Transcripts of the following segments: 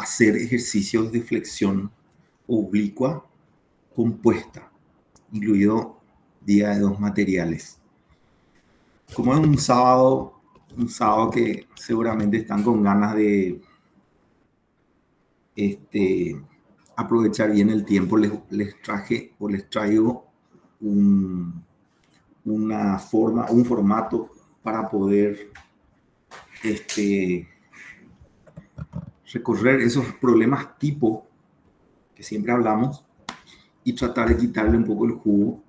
hacer ejercicios de flexión oblicua compuesta, incluido día de 2 materiales. Como es un sábado que seguramente están con ganas de aprovechar bien el tiempo, les traje o les traigo un formato para poder recorrer esos problemas tipo que siempre hablamos y tratar de quitarle un poco el jugo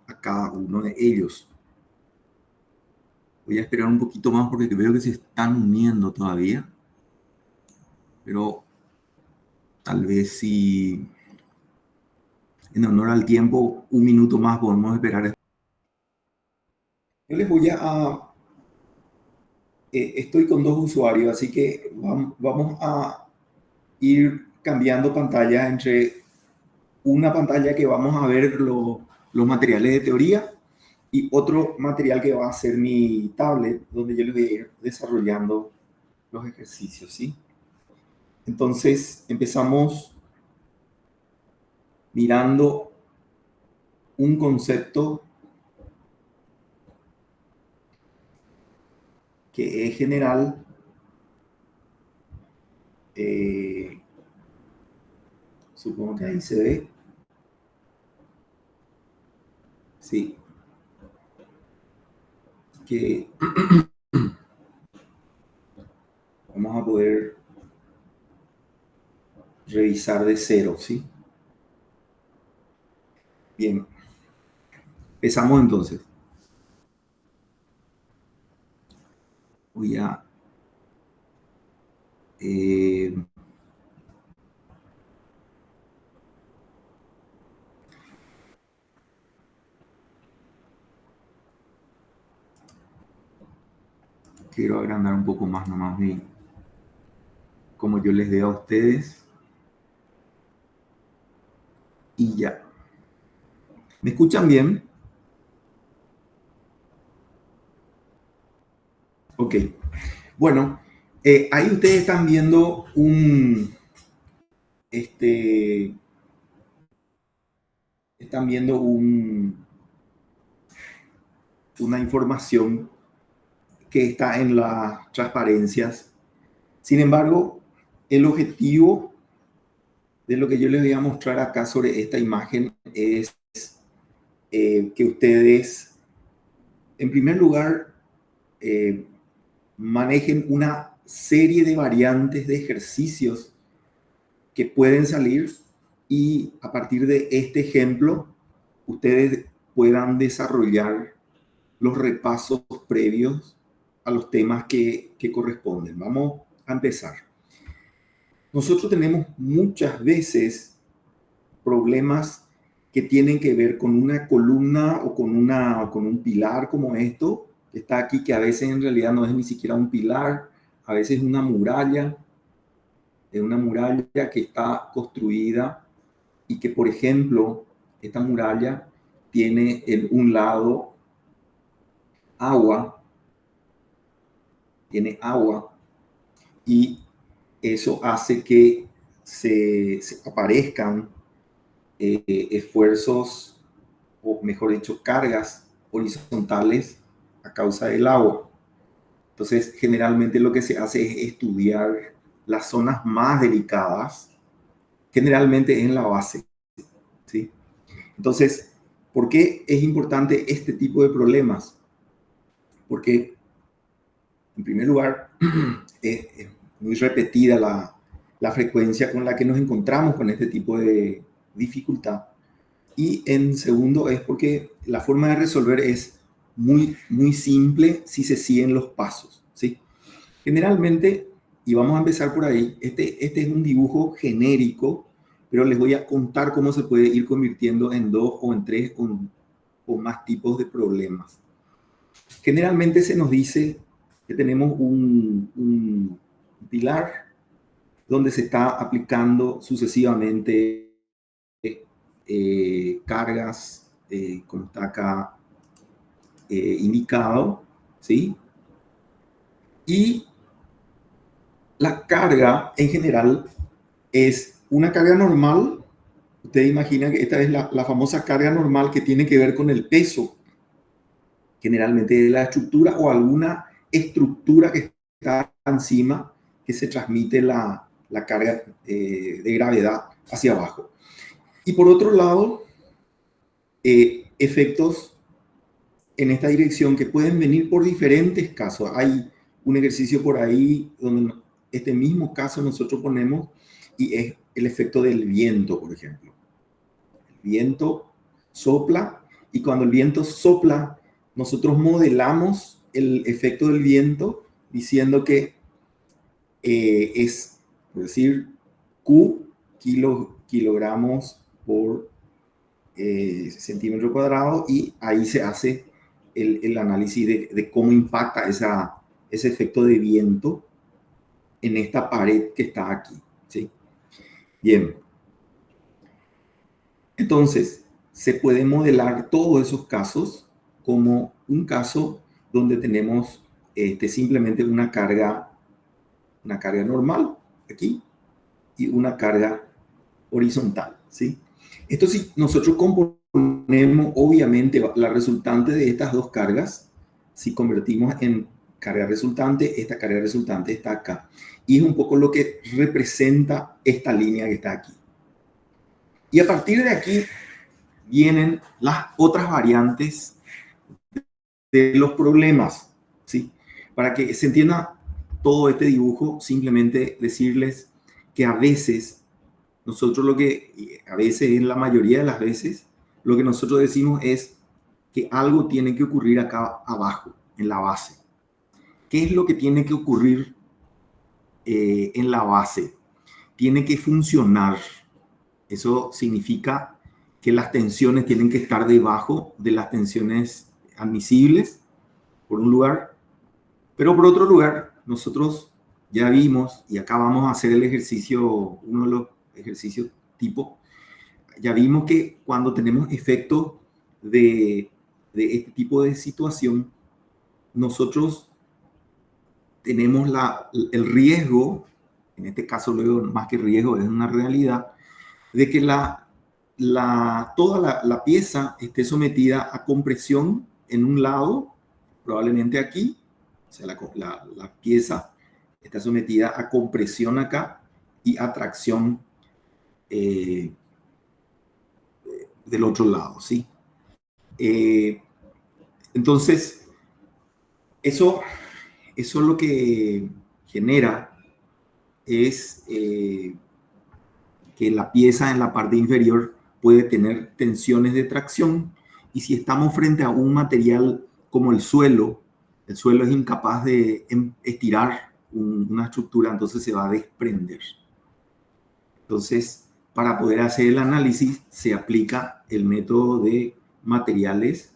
a cada uno de ellos. Voy a esperar un poquito más porque veo que se están uniendo todavía, pero tal vez si en honor al tiempo, un minuto más podemos esperar. Yo les voy estoy con 2 usuarios, así que vamos a ir cambiando pantalla entre una pantalla que vamos a ver los materiales de teoría y otro material que va a ser mi tablet, donde yo les voy a ir desarrollando los ejercicios, ¿sí? Entonces, empezamos mirando un concepto que es general, supongo que ahí se ve, sí, que vamos a poder revisar de cero, ¿sí? Bien, empezamos entonces. Voy a quiero agrandar un poco más nomás como yo les veo a ustedes. Y ya. ¿Me escuchan bien? Ok. Bueno, ahí ustedes están viendo están viendo una información que está en las transparencias. Sin embargo, el objetivo de lo que yo les voy a mostrar acá sobre esta imagen es que ustedes, en primer lugar, manejen una serie de variantes de ejercicios que pueden salir y a partir de este ejemplo, ustedes puedan desarrollar los repasos previos a los temas que corresponden. Vamos a empezar. Nosotros tenemos muchas veces problemas que tienen que ver con una columna o con un pilar como esto, que está aquí, que a veces en realidad no es ni siquiera un pilar, a veces es una muralla que está construida y que, por ejemplo, esta muralla tiene en un lado agua, tiene agua, y eso hace que se aparezcan esfuerzos, o mejor dicho, cargas horizontales a causa del agua. Entonces, generalmente lo que se hace es estudiar las zonas más delicadas, generalmente en la base, ¿sí? Entonces, ¿por qué es importante este tipo de problemas? Porque, en primer lugar, es muy repetida la frecuencia con la que nos encontramos con este tipo de dificultad. Y en segundo es porque la forma de resolver es muy simple si se siguen los pasos, ¿sí? Generalmente, y vamos a empezar por ahí, este es un dibujo genérico, pero les voy a contar cómo se puede ir convirtiendo en 2 o en 3 o más tipos de problemas. Generalmente se nos dice que tenemos un pilar donde se está aplicando sucesivamente cargas, como está acá indicado, ¿sí? Y la carga en general es una carga normal. Usted imagina que esta es la famosa carga normal que tiene que ver con el peso, generalmente de la estructura o alguna estructura que está encima, que se transmite la carga de gravedad hacia abajo. Y por otro lado, efectos en esta dirección que pueden venir por diferentes casos. Hay un ejercicio por ahí donde este mismo caso nosotros ponemos y es el efecto del viento, por ejemplo. El viento sopla y cuando el viento sopla, nosotros modelamos el efecto del viento diciendo que es, por decir, Q kilogramos por centímetro cuadrado, y ahí se hace el análisis de cómo impacta ese efecto de viento en esta pared que está aquí, ¿sí? Bien. Entonces, se puede modelar todos esos casos como un caso donde tenemos simplemente una carga normal aquí y una carga horizontal, ¿sí? Esto sí, nosotros componemos obviamente la resultante de estas dos cargas, si convertimos en carga resultante, esta carga resultante está acá. Y es un poco lo que representa esta línea que está aquí. Y a partir de aquí vienen las otras variantes de los problemas, ¿sí? Para que se entienda todo este dibujo, simplemente decirles que a veces nosotros a veces, en la mayoría de las veces, lo que nosotros decimos es que algo tiene que ocurrir acá abajo, en la base. ¿Qué es lo que tiene que ocurrir en la base? Tiene que funcionar. Eso significa que las tensiones tienen que estar debajo de las tensiones admisibles, por un lugar, pero por otro lugar, nosotros ya vimos, y acá vamos a hacer el ejercicio, uno de los ejercicios tipo, ya vimos que cuando tenemos efectos de este tipo de situación, nosotros tenemos el riesgo, en este caso luego más que riesgo es una realidad, de que toda la pieza esté sometida a compresión en un lado, probablemente aquí, o sea, la pieza está sometida a compresión acá y a tracción eh, del otro lado, ¿sí? Entonces, eso lo que genera es que la pieza en la parte inferior puede tener tensiones de tracción, y si estamos frente a un material como el suelo es incapaz de estirar una estructura, entonces se va a desprender. Entonces, para poder hacer el análisis se aplica el método de materiales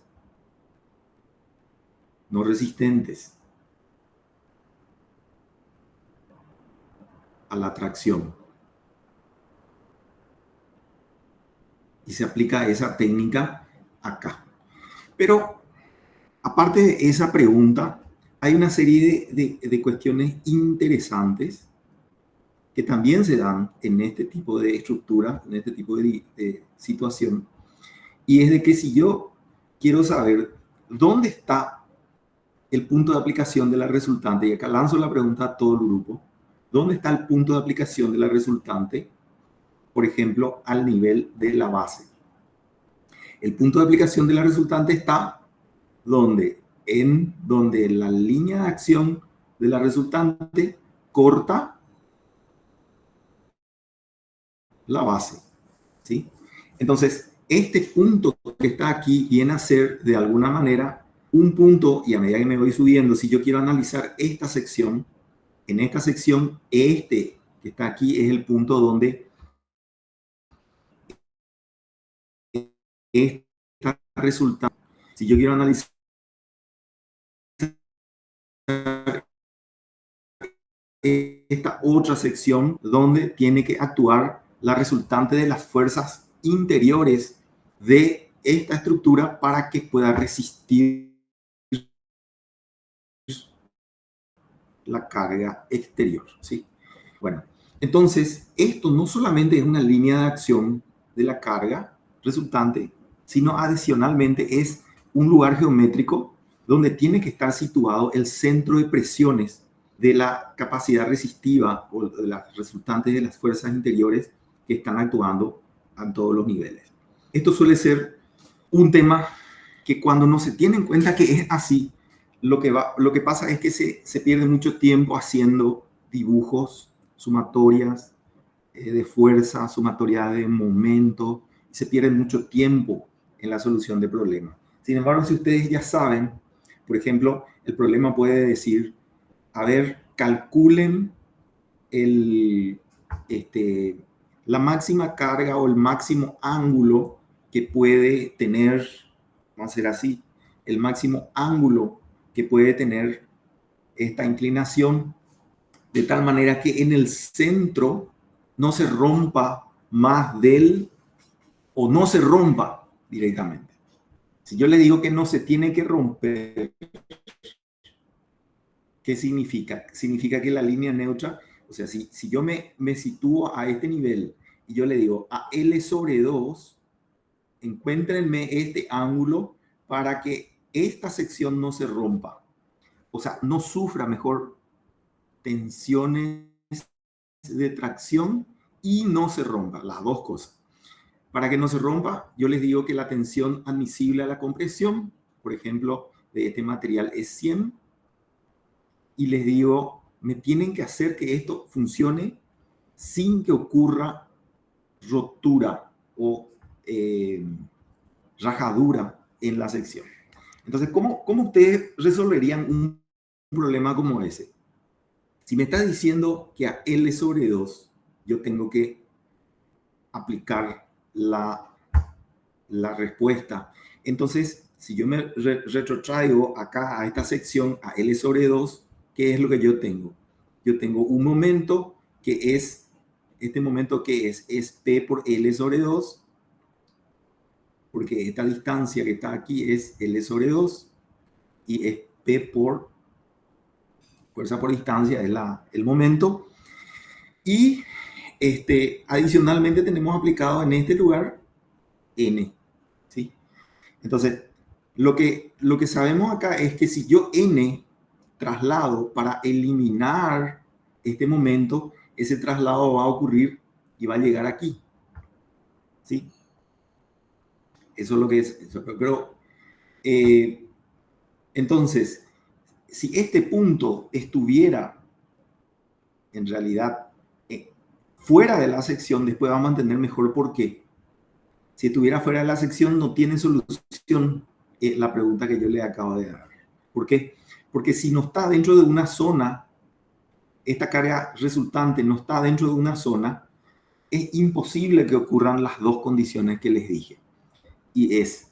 no resistentes a la tracción. Y se aplica esa técnica acá. Pero aparte de esa pregunta, hay una serie de cuestiones interesantes que también se dan en este tipo de estructura, en este tipo de situación. Y es de que si yo quiero saber dónde está el punto de aplicación de la resultante, y acá lanzo la pregunta a todo el grupo, ¿dónde está el punto de aplicación de la resultante? Por ejemplo, al nivel de la base. El punto de aplicación de la resultante está donde la línea de acción de la resultante corta la base, ¿sí? Entonces, este punto que está aquí viene a ser de alguna manera un punto, y a medida que me voy subiendo, si yo quiero analizar esta sección, en esta sección, este que está aquí es el punto donde esta resultante, si yo quiero analizar esta otra sección donde tiene que actuar la resultante de las fuerzas interiores de esta estructura para que pueda resistir la carga exterior, ¿sí? Bueno, Entonces, esto no solamente es una línea de acción de la carga resultante, sino adicionalmente es un lugar geométrico donde tiene que estar situado el centro de presiones de la capacidad resistiva o de las resultantes de las fuerzas interiores que están actuando a todos los niveles. Esto suele ser un tema que cuando no se tiene en cuenta que es así, lo que pasa es que se pierde mucho tiempo haciendo dibujos, sumatorias de fuerza, sumatorias de momento, se pierde mucho tiempo en la solución de problemas. Sin embargo, si ustedes ya saben, por ejemplo, el problema puede decir, a ver, calculen el, la máxima carga o el máximo ángulo que puede tener, vamos a hacer así, el máximo ángulo que puede tener esta inclinación, de tal manera que en el centro no se rompa más del, o no se rompa directamente. Si yo le digo que no se tiene que romper, ¿qué significa? Significa que la línea neutra, o sea, si yo me sitúo a este nivel y yo le digo a L sobre 2, encuéntrenme este ángulo para que esta sección no se rompa. O sea, no sufra mejor tensiones de tracción y no se rompa, las dos cosas. Para que no se rompa, yo les digo que la tensión admisible a la compresión, por ejemplo, de este material es 100, y les digo, me tienen que hacer que esto funcione sin que ocurra rotura o rajadura en la sección. Entonces, ¿cómo ustedes resolverían un problema como ese? Si me está diciendo que a L sobre 2 yo tengo que aplicar la respuesta, entonces, si yo me retrotraigo acá a esta sección, a L sobre 2, ¿qué es lo que yo tengo? Yo tengo un momento que es, este momento que es P por L sobre 2, porque esta distancia que está aquí es L sobre 2 y es P por fuerza por distancia, es el momento. Y adicionalmente tenemos aplicado en este lugar N. ¿Sí? Entonces, lo que sabemos acá es que si yo N traslado para eliminar este momento, ese traslado va a ocurrir y va a llegar aquí. ¿Sí? Eso es lo que es. Pero, entonces, si este punto estuviera en realidad fuera de la sección, después vamos a entender mejor por qué. Si estuviera fuera de la sección, no tiene solución la pregunta que yo le acabo de dar. ¿Por qué? Porque si no está dentro de una zona, esta carga resultante no está dentro de una zona, es imposible que ocurran las dos condiciones que les dije. Y es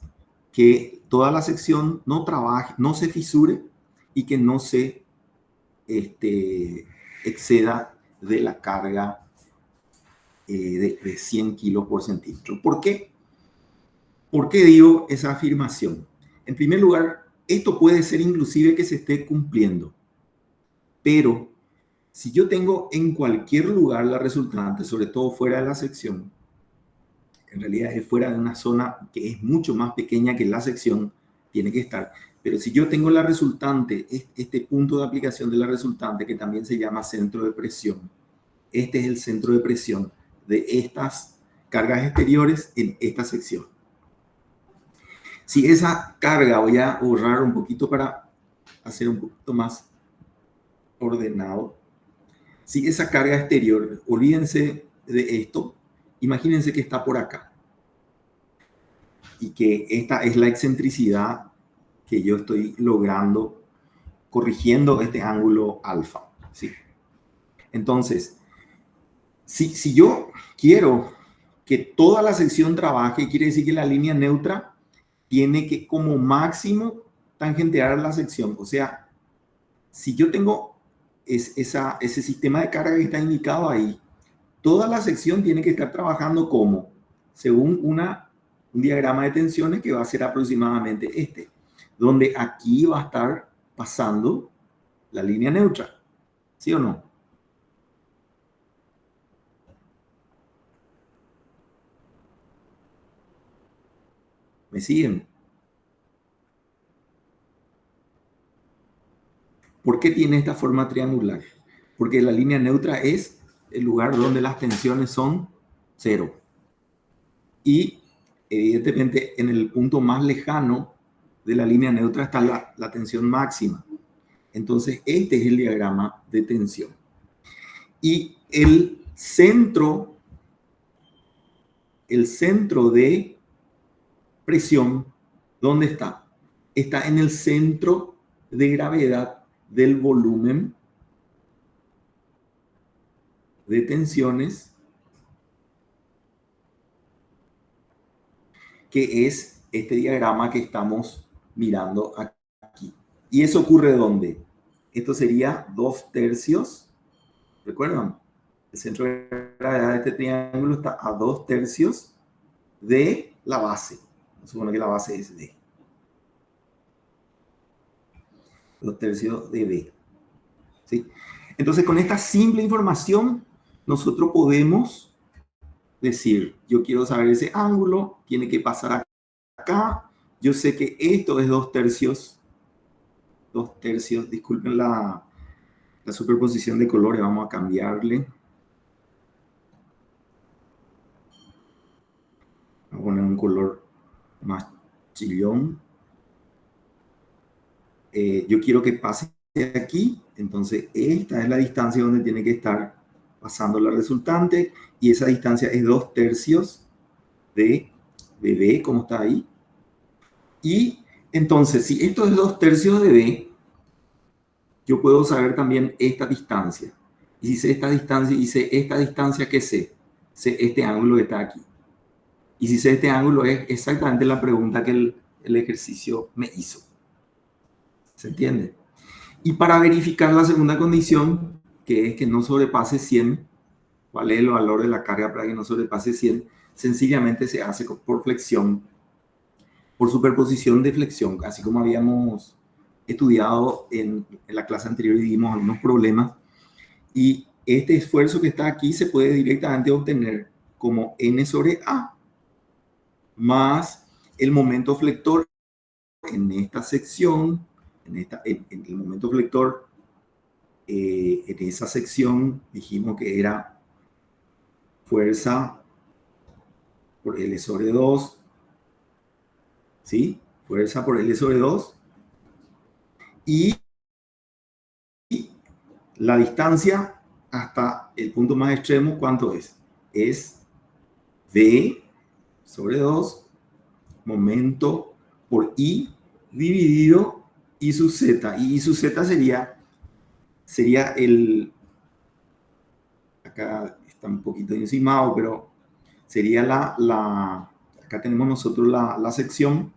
que toda la sección no trabaje, no se fisure y que no se exceda de la carga de 100 kilos por centímetro. ¿Por qué? ¿Por qué digo esa afirmación? En primer lugar, esto puede ser inclusive que se esté cumpliendo, pero si yo tengo en cualquier lugar la resultante, sobre todo fuera de la sección, en realidad es fuera de una zona que es mucho más pequeña que la sección, tiene que estar. Pero si yo tengo la resultante, este punto de aplicación de la resultante, que también se llama centro de presión, este es el centro de presión de estas cargas exteriores en esta sección. Si esa carga, voy a borrar un poquito para hacer un poquito más ordenado. Si esa carga exterior, olvídense de esto, imagínense que está por acá y que esta es la excentricidad que yo estoy logrando corrigiendo este ángulo alfa. ¿Sí? Entonces, si yo quiero que toda la sección trabaje, quiere decir que la línea neutra tiene que como máximo tangentear la sección. O sea, si yo tengo ese sistema de carga que está indicado ahí, toda la sección tiene que estar trabajando como, según un diagrama de tensiones que va a ser aproximadamente este, donde aquí va a estar pasando la línea neutra. ¿Sí o no? ¿Me siguen? ¿Por qué tiene esta forma triangular? Porque la línea neutra es el lugar donde las tensiones son cero. Y evidentemente en el punto más lejano de la línea neutra está la tensión máxima. Entonces este es el diagrama de tensión. Y el centro de presión, ¿dónde está? Está en el centro de gravedad del volumen de tensiones, que es este diagrama que estamos mirando aquí. ¿Y eso ocurre dónde? Esto sería 2/3. ¿Recuerdan? El centro de gravedad de este triángulo está a 2/3 de la base. Supone que la base es D. 2/3 de B. ¿Sí? Entonces, con esta simple información, nosotros podemos decir, yo quiero saber ese ángulo, tiene que pasar acá. Yo sé que esto es 2/3. 2/3, disculpen la superposición de colores, vamos a cambiarle. Vamos a poner un color más chillón. Yo quiero que pase aquí, entonces esta es la distancia donde tiene que estar pasando la resultante, y esa distancia es 2/3 de B, como está ahí. Y entonces, si esto es 2/3 de B, yo puedo saber también esta distancia. Y si sé esta distancia y sé esta distancia, ¿qué sé? Sé este ángulo que está aquí. Y si sé este ángulo, es exactamente la pregunta que el ejercicio me hizo. ¿Se entiende? Y para verificar la segunda condición, que es que no sobrepase 100, ¿cuál es el valor de la carga para que no sobrepase 100? Sencillamente se hace por flexión, por superposición de flexión, así como habíamos estudiado en la clase anterior y vimos algunos problemas. Y este esfuerzo que está aquí se puede directamente obtener como N sobre A más el momento flector en esta sección, en el momento flector, en esa sección dijimos que era fuerza por L sobre 2, ¿sí? Fuerza por L sobre 2. Y la distancia hasta el punto más extremo, ¿cuánto es? Es V sobre 2, momento por I dividido I sub Z. Y I sub Z sería acá está un poquito encimado, pero sería acá tenemos nosotros la sección.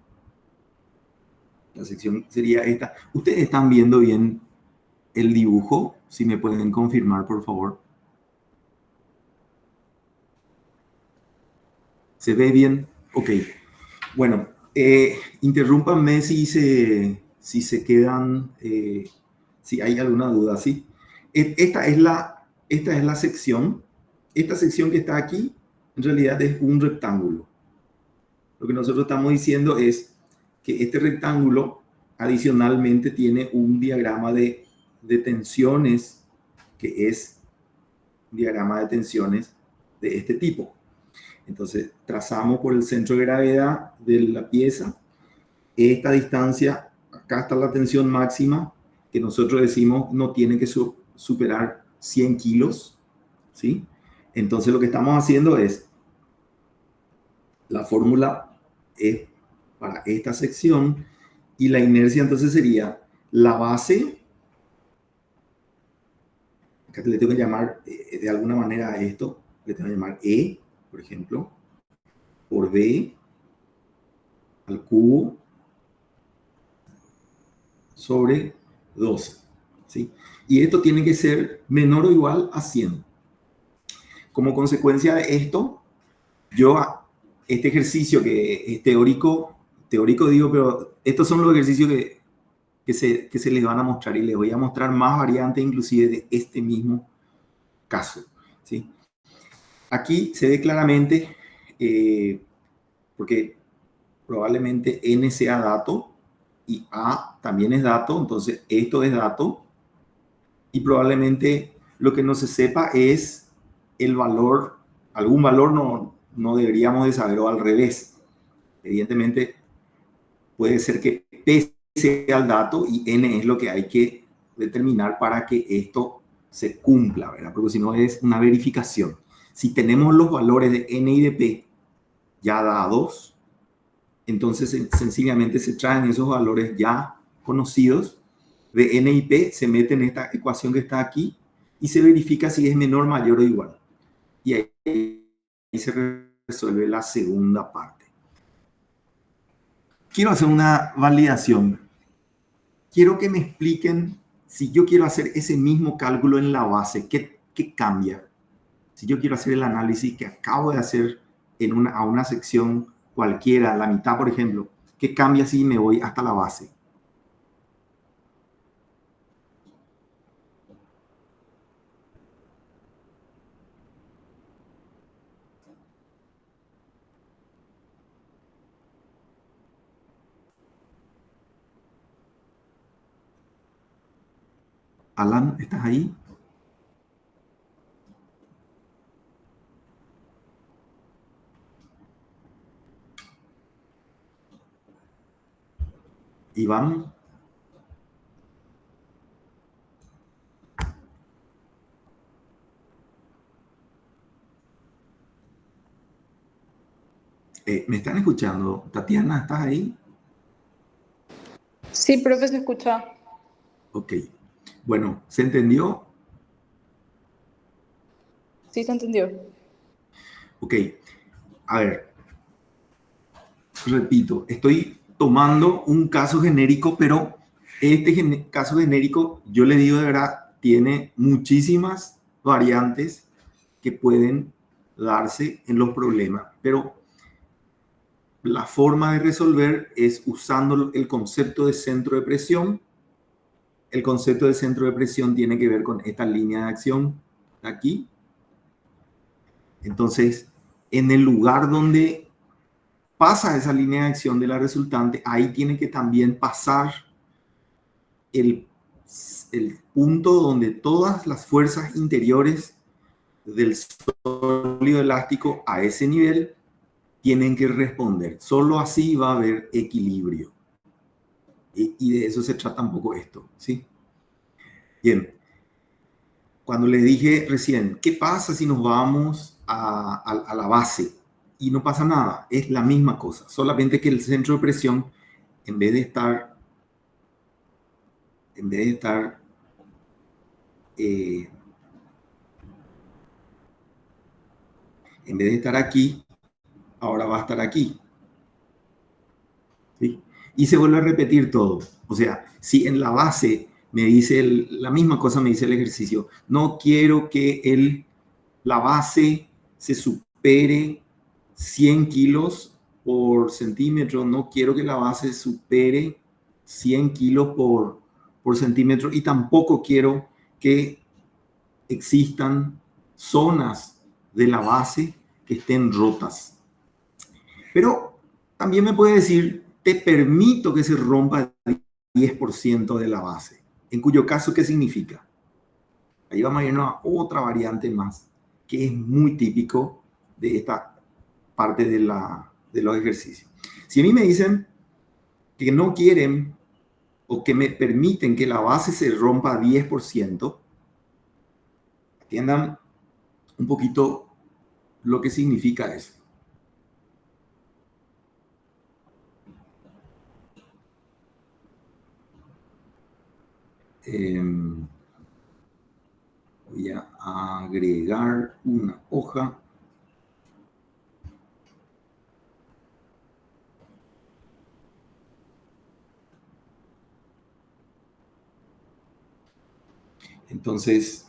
La sección sería esta. ¿Ustedes están viendo bien el dibujo? Si me pueden confirmar, por favor. ¿Se ve bien? Ok. Bueno, interrúmpanme si se quedan, si hay alguna duda, ¿sí? Esta es la sección. Esta sección que está aquí, en realidad es un rectángulo. Lo que nosotros estamos diciendo es que este rectángulo adicionalmente tiene un diagrama de tensiones, que es un diagrama de tensiones de este tipo. Entonces, trazamos por el centro de gravedad de la pieza esta distancia. Acá está la tensión máxima, que nosotros decimos no tiene que superar 100 kilos, ¿sí? Entonces, lo que estamos haciendo es, la fórmula es para esta sección, y la inercia entonces sería la base, acá le tengo que llamar de alguna manera a esto, le tengo que llamar E, por ejemplo, por B al cubo sobre 12, ¿sí? Y esto tiene que ser menor o igual a 100. Como consecuencia de esto, este ejercicio que es teórico digo, pero estos son los ejercicios que se les van a mostrar, y les voy a mostrar más variantes inclusive de este mismo caso, ¿sí? Aquí se ve claramente, porque probablemente N sea dato y A también es dato, entonces esto es dato y probablemente lo que no se sepa es el valor, algún valor no deberíamos de saber o al revés. Evidentemente puede ser que P sea el dato y N es lo que hay que determinar para que esto se cumpla, ¿verdad? Porque si no es una verificación. Si tenemos los valores de N y de P ya dados, entonces sencillamente se traen esos valores ya conocidos de N y P, se mete en esta ecuación que está aquí y se verifica si es menor, mayor o igual. Y ahí se resuelve la segunda parte. Quiero hacer una validación. Quiero que me expliquen si yo quiero hacer ese mismo cálculo en la base, ¿qué cambia? Si yo quiero hacer el análisis que acabo de hacer a una sección cualquiera, la mitad, por ejemplo, ¿qué cambia si me voy hasta la base? Alan, ¿estás ahí? Iván. ¿Me están escuchando? Tatiana, ¿estás ahí? Sí, profe, se escucha. Ok. Bueno, ¿se entendió? Sí, se entendió. Ok. A ver, repito, estoy tomando un caso genérico, pero este caso genérico, yo le digo de verdad, tiene muchísimas variantes que pueden darse en los problemas, pero la forma de resolver es usando el concepto de centro de presión. El concepto de centro de presión tiene que ver con esta línea de acción aquí. Entonces, en el lugar donde pasa esa línea de acción de la resultante, ahí tiene que también pasar el, el punto donde todas las fuerzas interiores del sólido elástico a ese nivel tienen que responder. Solo así va a haber equilibrio. Y de eso se trata un poco esto, ¿sí? Bien. Cuando les dije recién, ¿qué pasa si nos vamos a la base? Y no pasa nada, es la misma cosa, solamente que el centro de presión, en vez de estar, en vez de estar eh, en vez de estar aquí, ahora va a estar aquí. ¿Sí? Y se vuelve a repetir todo. O sea, si en la base me dice la misma cosa, me dice el ejercicio, no quiero que la base se supere 100 kilos por centímetro, no quiero que la base supere 100 kilos por centímetro y tampoco quiero que existan zonas de la base que estén rotas. Pero también me puede decir, te permito que se rompa el 10% de la base. En cuyo caso, ¿qué significa? Ahí vamos a ir a otra variante más, que es muy típico de esta parte de los ejercicios. Si a mí me dicen que no quieren o que me permiten que la base se rompa 10%, entiendan un poquito lo que significa eso. Voy a agregar una hoja. Entonces,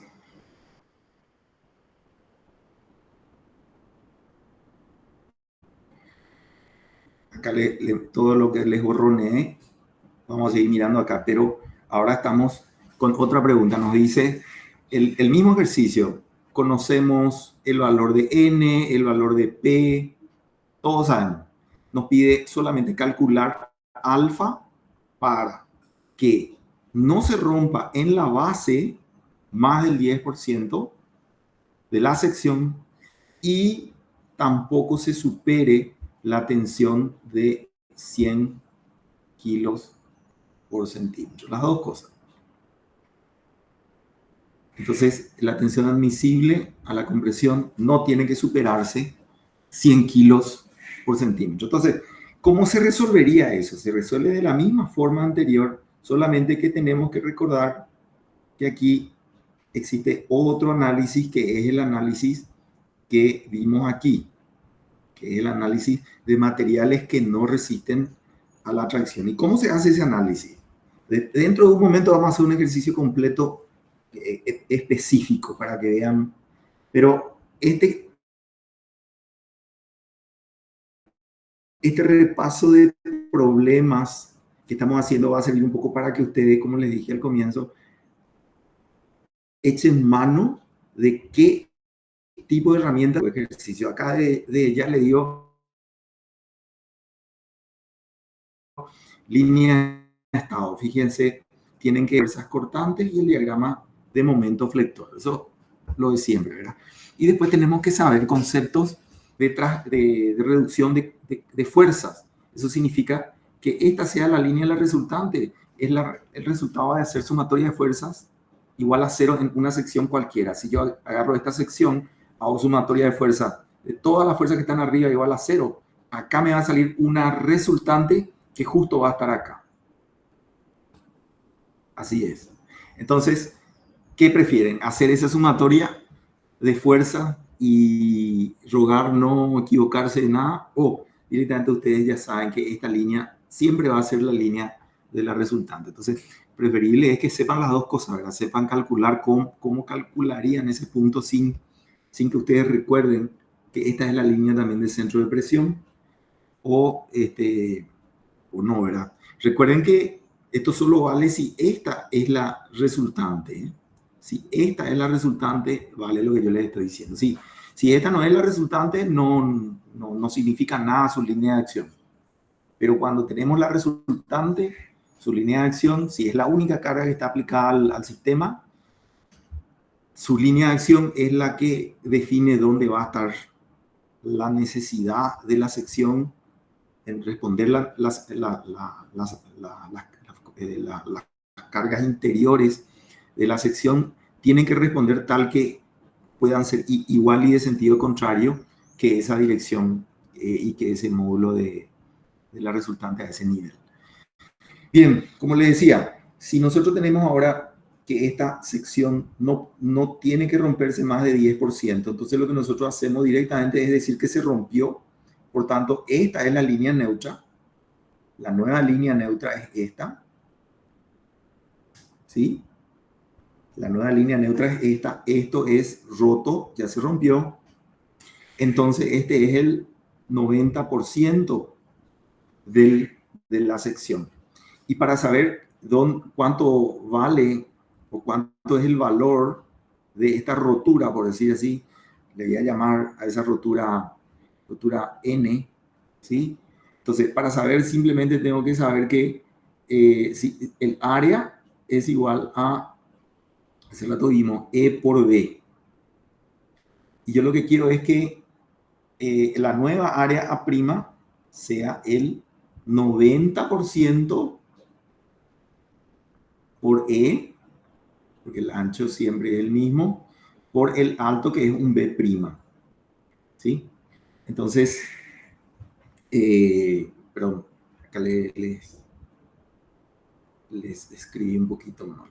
acá todo lo que les borroneé, vamos a seguir mirando acá, pero ahora estamos con otra pregunta. Nos dice el mismo ejercicio. Conocemos el valor de N, el valor de P, todos sabemos. nos pide solamente calcular alfa para que no se rompa en la base más del 10% de la sección y tampoco se supere la tensión de 100 kilos por centímetro. Las dos cosas. Entonces, la tensión admisible a la compresión no tiene que superarse 100 kilos por centímetro. Entonces, ¿cómo se resolvería eso? Se resuelve de la misma forma anterior, solamente que tenemos que recordar que aquí existe otro análisis que es el análisis que vimos aquí, que es el análisis de materiales que no resisten a la tracción. ¿Y cómo se hace ese análisis? Dentro de un momento vamos a hacer un ejercicio completo específico para que vean, pero este repaso de problemas que estamos haciendo va a servir un poco para que ustedes, como les dije al comienzo, echen mano de qué tipo de herramientas o ejercicio. Acá de ella le dio línea de estado. Fíjense, tienen que ver fuerzas cortantes y el diagrama de momento flector. Eso lo de siempre, ¿verdad? Y después tenemos que saber conceptos de reducción de fuerzas. Eso significa que esta sea la línea de la resultante. Es el resultado de hacer sumatoria de fuerzas igual a cero en una sección cualquiera. Si yo agarro esta sección, hago sumatoria de fuerza de todas las fuerzas que están arriba igual a cero, acá me va a salir una resultante que justo va a estar acá. Así es. Entonces, ¿qué prefieren? ¿Hacer esa sumatoria de fuerza y rogar no equivocarse de nada? ¿O directamente ustedes ya saben que esta línea siempre va a ser la línea de la resultante? Entonces, preferible es que sepan las dos cosas, ¿verdad? Sepan calcular cómo calcularían ese punto sin que ustedes recuerden que esta es la línea también del centro de presión o no, ¿verdad? Recuerden que esto solo vale si esta es la resultante, ¿eh? Si esta es la resultante, vale lo que yo les estoy diciendo. Si esta no es la resultante, no significa nada su línea de acción. Pero cuando tenemos la resultante, su línea de acción, si es la única carga que está aplicada al sistema, su línea de acción es la que define dónde va a estar la necesidad de la sección en responder las cargas interiores de la sección. Tienen que responder tal que puedan ser igual y de sentido contrario que esa dirección y que ese módulo de la resultante a ese nivel. Bien, como les decía, si nosotros tenemos ahora que esta sección no tiene que romperse más de 10%, entonces lo que nosotros hacemos directamente es decir que se rompió. Por tanto, esta es la línea neutra. La nueva línea neutra es esta. ¿Sí? La nueva línea neutra es esta. Esto es roto, ya se rompió. Entonces, este es el 90% de la sección. Y para saber cuánto vale o cuánto es el valor de esta rotura, por decir así, le voy a llamar a esa rotura N, ¿sí? Entonces, para saber, simplemente tengo que saber que si el área es igual a, hace rato vimos, E por B. Y yo lo que quiero es que la nueva área A' sea el 90% por E, porque el ancho siempre es el mismo, por el alto que es un B'. ¿Sí? Entonces, perdón, acá les escribí un poquito mal.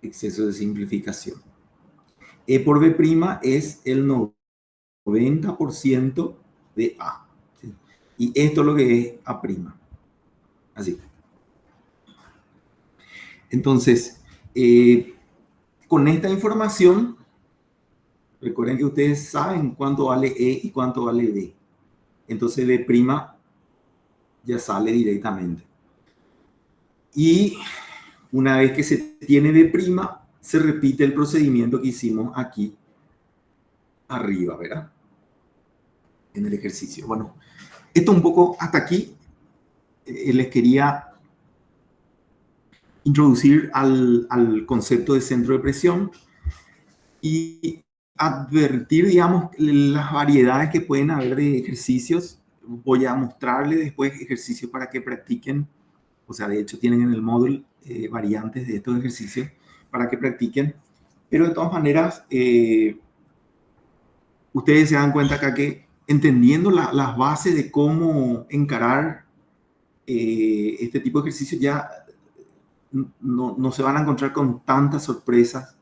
Exceso de simplificación. E por B' es el 90% de A. ¿Sí? Y esto es lo que es A'. Así. Entonces, con esta información, recuerden que ustedes saben cuánto vale E y cuánto vale B. Entonces, B' ya sale directamente. Y una vez que se tiene B', se repite el procedimiento que hicimos aquí arriba, ¿verdad? En el ejercicio. Bueno, esto un poco hasta aquí les quería introducir al concepto de centro de presión y advertir, digamos, las variedades que pueden haber de ejercicios. Voy a mostrarles después ejercicios para que practiquen. O sea, de hecho tienen en el módulo variantes de estos ejercicios para que practiquen. Pero de todas maneras, ustedes se dan cuenta acá que entendiendo las bases de cómo encarar este tipo de ejercicios, ya no se van a encontrar con tantas sorpresas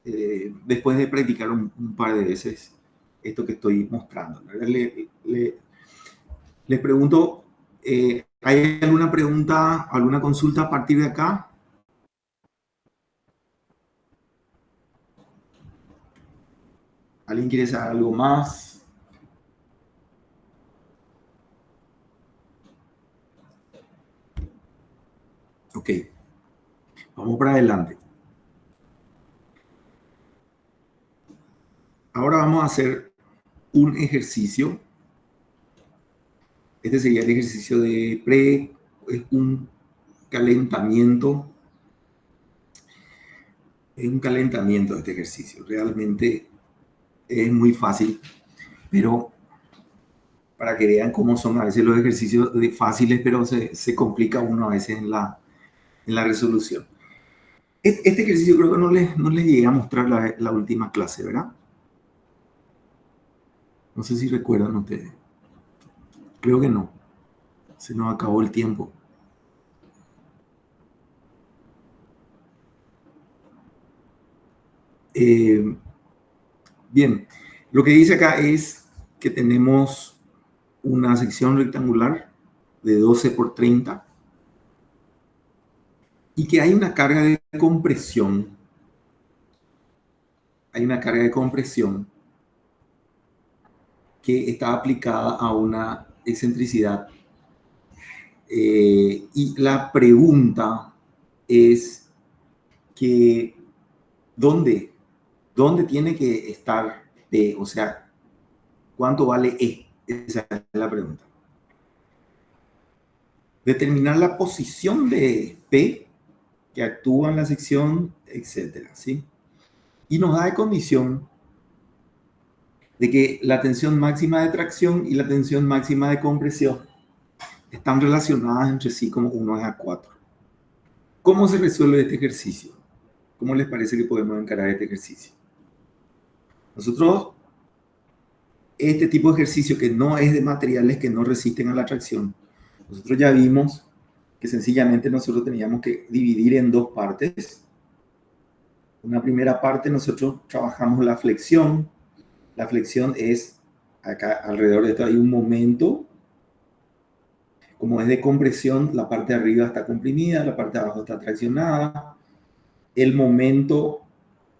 después de practicar un par de veces esto que estoy mostrando. Les pregunto, ¿hay alguna pregunta, alguna consulta a partir de acá? ¿Alguien quiere saber algo más? Ok, vamos para adelante. Ahora vamos a hacer un ejercicio. Este sería el ejercicio de es un calentamiento. Es un calentamiento de este ejercicio. Realmente es muy fácil, pero para que vean cómo son a veces los ejercicios fáciles, pero se complica uno a veces en la resolución. Este ejercicio creo que no les llegué a mostrar la última clase, ¿verdad? No sé si recuerdan ustedes. Creo que no. Se nos acabó el tiempo. Bien, lo que dice acá es que tenemos una sección rectangular de 12 por 30 y que hay una carga de compresión. Hay una carga de compresión que está aplicada a una excentricidad. Y la pregunta es que ¿dónde tiene que estar P? O sea, ¿cuánto vale E? Esa es la pregunta. Determinar la posición de P que actúa en la sección, etcétera, ¿sí? Y nos da de condición de que la tensión máxima de tracción y la tensión máxima de compresión están relacionadas entre sí como 1:4. ¿Cómo se resuelve este ejercicio? ¿Cómo les parece que podemos encarar este ejercicio? Nosotros, este tipo de ejercicio que no es de materiales que no resisten a la tracción, nosotros ya vimos que sencillamente nosotros teníamos que dividir en dos partes. Una primera parte nosotros trabajamos la flexión. La flexión es, acá alrededor de esto hay un momento. Como es de compresión, la parte de arriba está comprimida, la parte de abajo está traccionada. El momento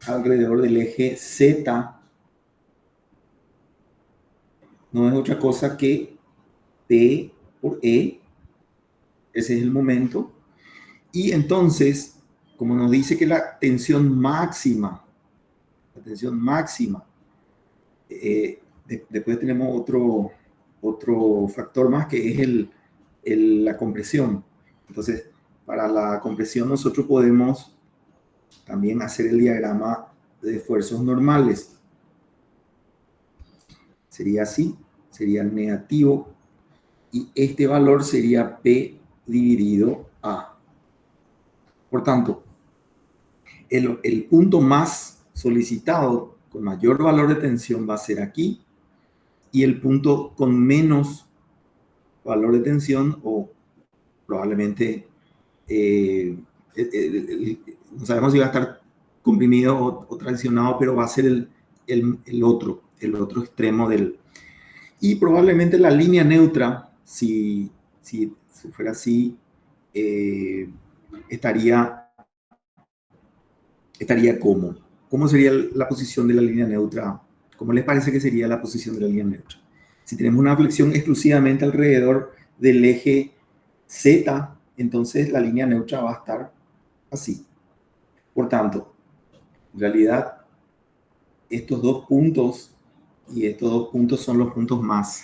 alrededor del eje Z no es otra cosa que P por E. Ese es el momento. Y entonces, como nos dice que la tensión máxima, después tenemos otro factor más que es la compresión. Entonces, para la compresión nosotros podemos también hacer el diagrama de esfuerzos normales. Sería así, sería negativo, y este valor sería P dividido A. Por tanto, el punto más solicitado con mayor valor de tensión va a ser aquí, y el punto con menos valor de tensión, o probablemente no sabemos si va a estar comprimido o traccionado, pero va a ser el otro extremo del... Y probablemente la línea neutra, si fuera así, estaría como. ¿Cómo sería la posición de la línea neutra? ¿Cómo les parece que sería la posición de la línea neutra? Si tenemos una flexión exclusivamente alrededor del eje Z, entonces la línea neutra va a estar así. Por tanto, en realidad, estos dos puntos Y estos dos puntos son los puntos más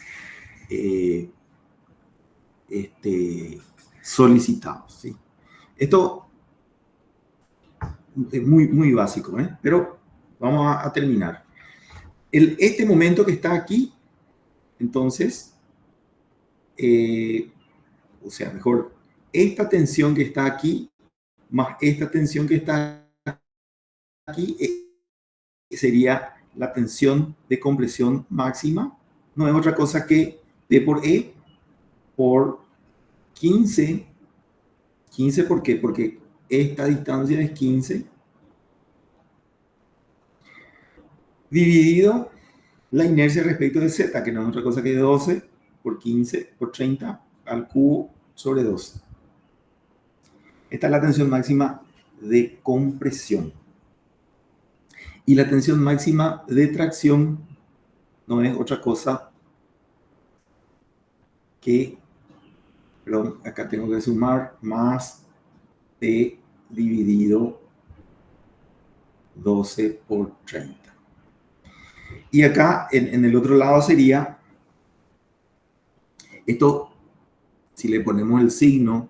solicitados, ¿sí? Esto es muy básico, ¿eh? Pero vamos a terminar. Este momento que está aquí, entonces, o sea, mejor, esta tensión que está aquí, más esta tensión que está aquí, sería la tensión de compresión máxima. No es otra cosa que P por E por 15. 15, ¿por qué? Porque esta distancia es 15 dividido la inercia respecto de Z, que no es otra cosa que 12 por 15 por 30 al cubo sobre 12. Esta es la tensión máxima de compresión. Y la tensión máxima de tracción no es otra cosa que, perdón, acá tengo que sumar más P dividido 12 por 30. Y acá en el otro lado sería, esto, si le ponemos el signo,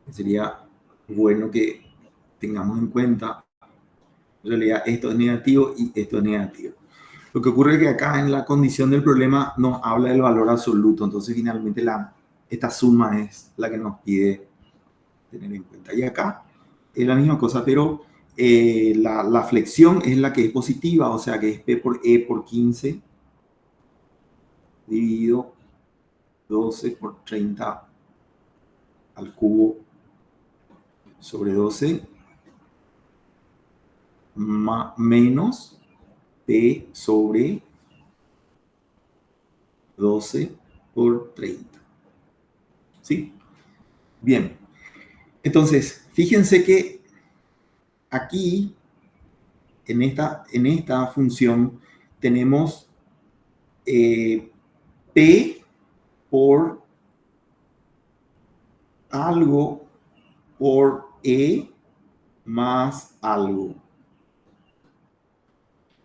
sería bueno que tengamos en cuenta, en realidad esto es negativo y esto es negativo. Lo que ocurre es que acá en la condición del problema nos habla del valor absoluto, entonces finalmente esta suma es la que nos pide tener en cuenta. Y acá es la misma cosa, pero la flexión es la que es positiva, o sea que es P por E por 15 dividido 12 por 30 al cubo sobre 12 menos P sobre 12 por 30. ¿Sí? Bien. Entonces, fíjense que aquí, en esta función, tenemos P por algo por E más algo.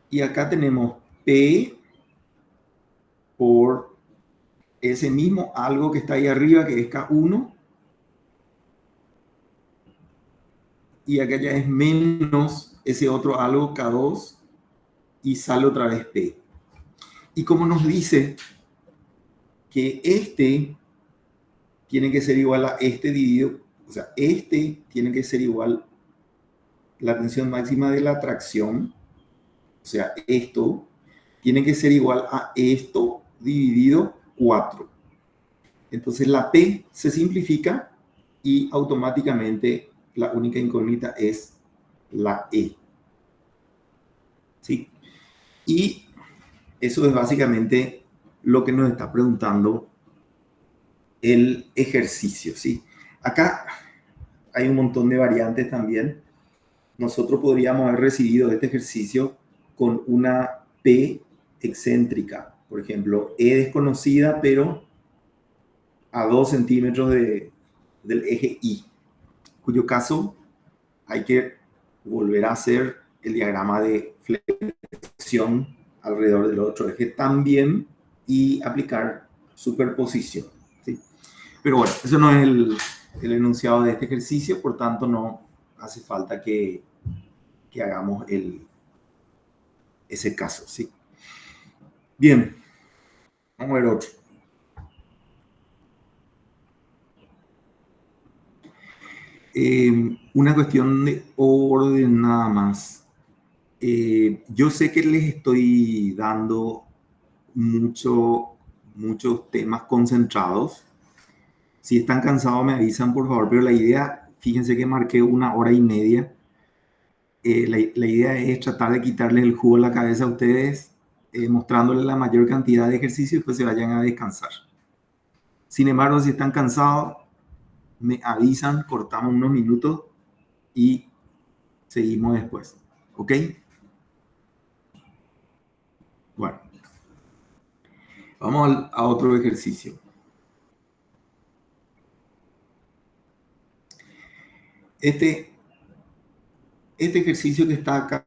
Y acá tenemos P por ese mismo algo que está ahí arriba, que es K1. Y acá ya es menos ese otro algo K2 y sale otra vez P. Y como nos dice que este tiene que ser igual a este dividido, o sea, este tiene que ser igual la tensión máxima de la tracción, o sea, esto tiene que ser igual a esto dividido 4. Entonces la P se simplifica y automáticamente la única incógnita es la E. ¿Sí? Y eso es básicamente lo que nos está preguntando el ejercicio. ¿Sí? Acá hay un montón de variantes también. Nosotros podríamos haber recibido este ejercicio con una P excéntrica, por ejemplo, E desconocida, pero a 2 centímetros del eje Y, cuyo caso hay que volver a hacer el diagrama de flexión alrededor del otro eje también y aplicar superposición. ¿Sí? Pero bueno, eso no es el enunciado de este ejercicio, por tanto no hace falta que hagamos ese caso. ¿Sí? Bien, vamos a ver otro. Una cuestión de orden nada más. Yo sé que les estoy dando muchos temas concentrados. Si están cansados me avisan, por favor, pero la idea, fíjense que marqué 1 hora y media. La idea es tratar de quitarles el jugo a la cabeza a ustedes, mostrándoles la mayor cantidad de ejercicios, pues se vayan a descansar. Sin embargo, si están cansados, me avisan, cortamos unos minutos y seguimos después. ¿Ok? Bueno, vamos a otro ejercicio. Este ejercicio que está acá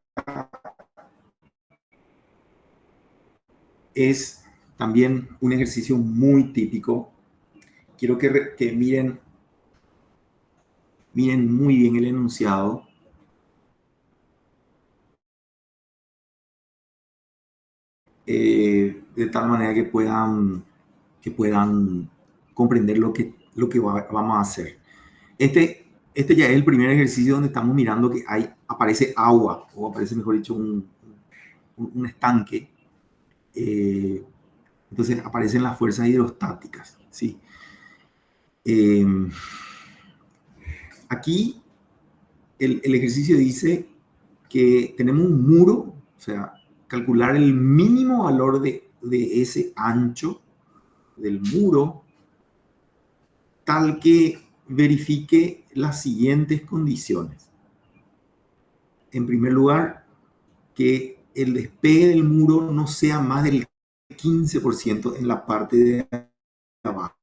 es también un ejercicio muy típico. Quiero que miren muy bien el enunciado. De tal manera que puedan comprender lo que vamos a hacer. Este ya es el primer ejercicio donde estamos mirando que aparece agua, o aparece, mejor dicho, un estanque. Entonces aparecen las fuerzas hidrostáticas, ¿sí? Aquí el ejercicio dice que tenemos un muro, o sea, calcular el mínimo valor de ese ancho del muro, tal que verifique las siguientes condiciones. En primer lugar, que el despegue del muro no sea más del 15% en la parte de abajo.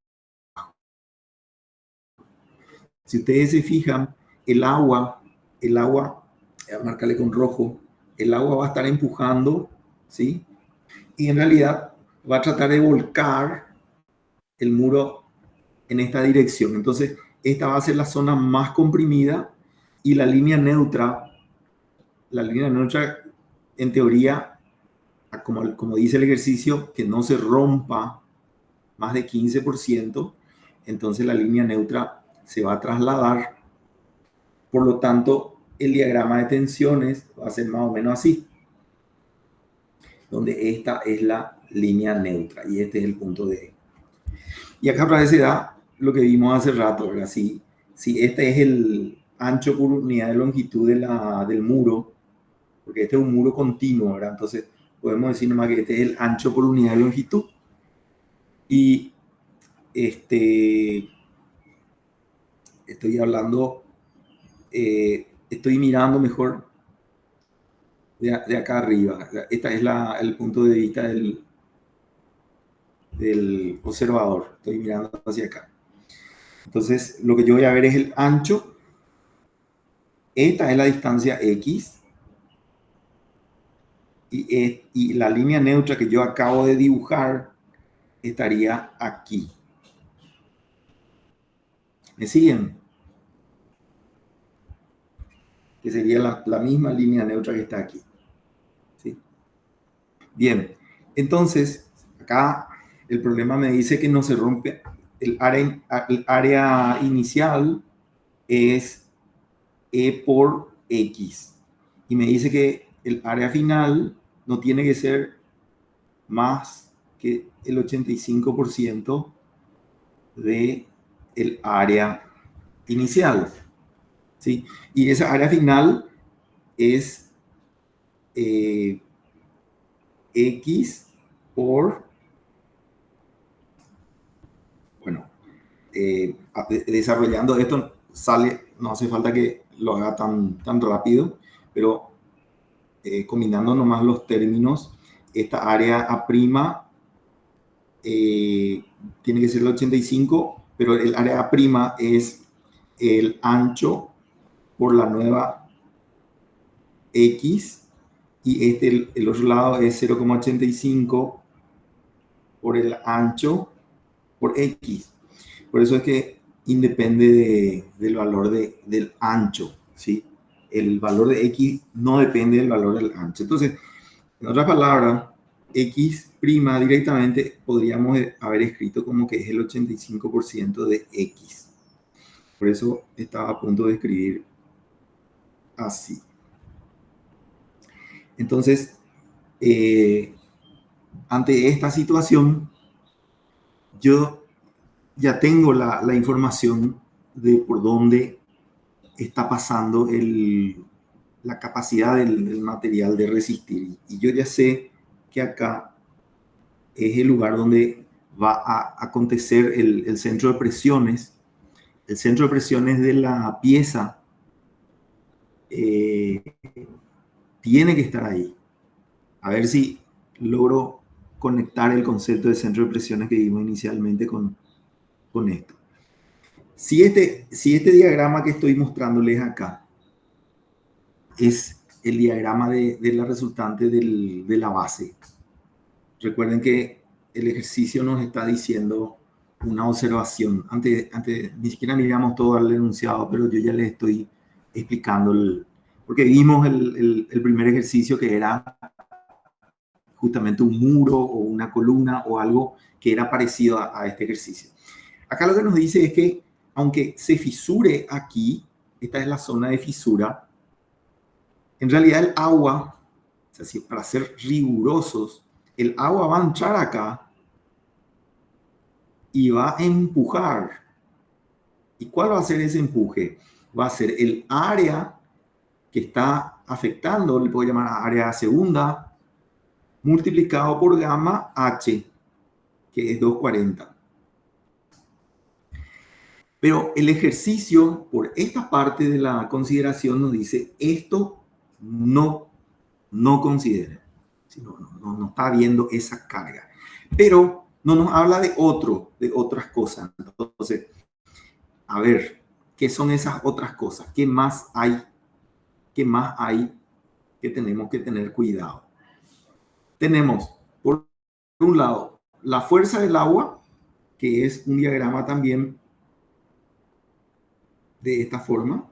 Si ustedes se fijan, el agua, voy a marcarle con rojo, el agua va a estar empujando, ¿sí? Y en realidad va a tratar de volcar el muro en esta dirección. Entonces, esta va a ser la zona más comprimida y la línea neutra, en teoría, como dice el ejercicio, que no se rompa más de 15%, entonces la línea neutra se va a trasladar. Por lo tanto, el diagrama de tensiones va a ser más o menos así, donde esta es la línea neutra y este es el punto D. Y acá aparece lo que vimos hace rato, ¿verdad? Si este es el ancho por unidad de longitud del muro, porque este es un muro continuo, ¿verdad? Entonces podemos decir nomás que este es el ancho por unidad de longitud. Y estoy hablando, estoy mirando mejor de acá arriba. Este es el punto de vista del observador. Estoy mirando hacia acá. Entonces, lo que yo voy a ver es el ancho. Esta es la distancia X. Y la línea neutra que yo acabo de dibujar estaría aquí. ¿Me siguen? Que sería la misma línea neutra que está aquí. ¿Sí? Bien, entonces, acá el problema me dice que no se rompe. El área inicial es E por X. Y me dice que el área final no tiene que ser más que el 85% de el área inicial, ¿sí? Y esa área final es X por, bueno, desarrollando esto sale, no hace falta que lo haga tan rápido, pero combinando nomás los términos, esta área A' tiene que ser el 85, pero el área A' es el ancho por la nueva X, y el otro lado es 0,85 por el ancho por X. Por eso es que independe del valor del ancho, ¿sí? El valor de X no depende del valor del ancho. Entonces, en otras palabras, X' directamente podríamos haber escrito como que es el 85% de X. Por eso estaba a punto de escribir así. Entonces, ante esta situación, yo ya tengo la información de por dónde está pasando la capacidad del material de resistir. Y yo ya sé que acá es el lugar donde va a acontecer el centro de presiones. El centro de presiones de la pieza tiene que estar ahí. A ver si logro conectar el concepto de centro de presiones que vimos inicialmente con esto. Si este diagrama que estoy mostrándoles acá es el diagrama de la resultante de la base, Recuerden que el ejercicio nos está diciendo una observación. Antes ni siquiera miramos todo el enunciado, pero yo ya les estoy explicando porque vimos el primer ejercicio que era justamente un muro o una columna o algo que era parecido a este ejercicio. Acá lo que nos dice es que aunque se fisure aquí, esta es la zona de fisura, en realidad el agua, o sea, para ser rigurosos, el agua va a entrar acá y va a empujar. ¿Y cuál va a ser ese empuje? Va a ser el área que está afectando, le puedo llamar área segunda, multiplicado por gamma H, que es 240. Pero el ejercicio, por esta parte de la consideración, nos dice esto no considera. No está viendo esa carga. Pero no nos habla de otras cosas. Entonces, a ver, ¿qué son esas otras cosas? ¿Qué más hay? ¿Qué más hay que tenemos que tener cuidado? Tenemos, por un lado, la fuerza del agua, que es un diagrama también de esta forma.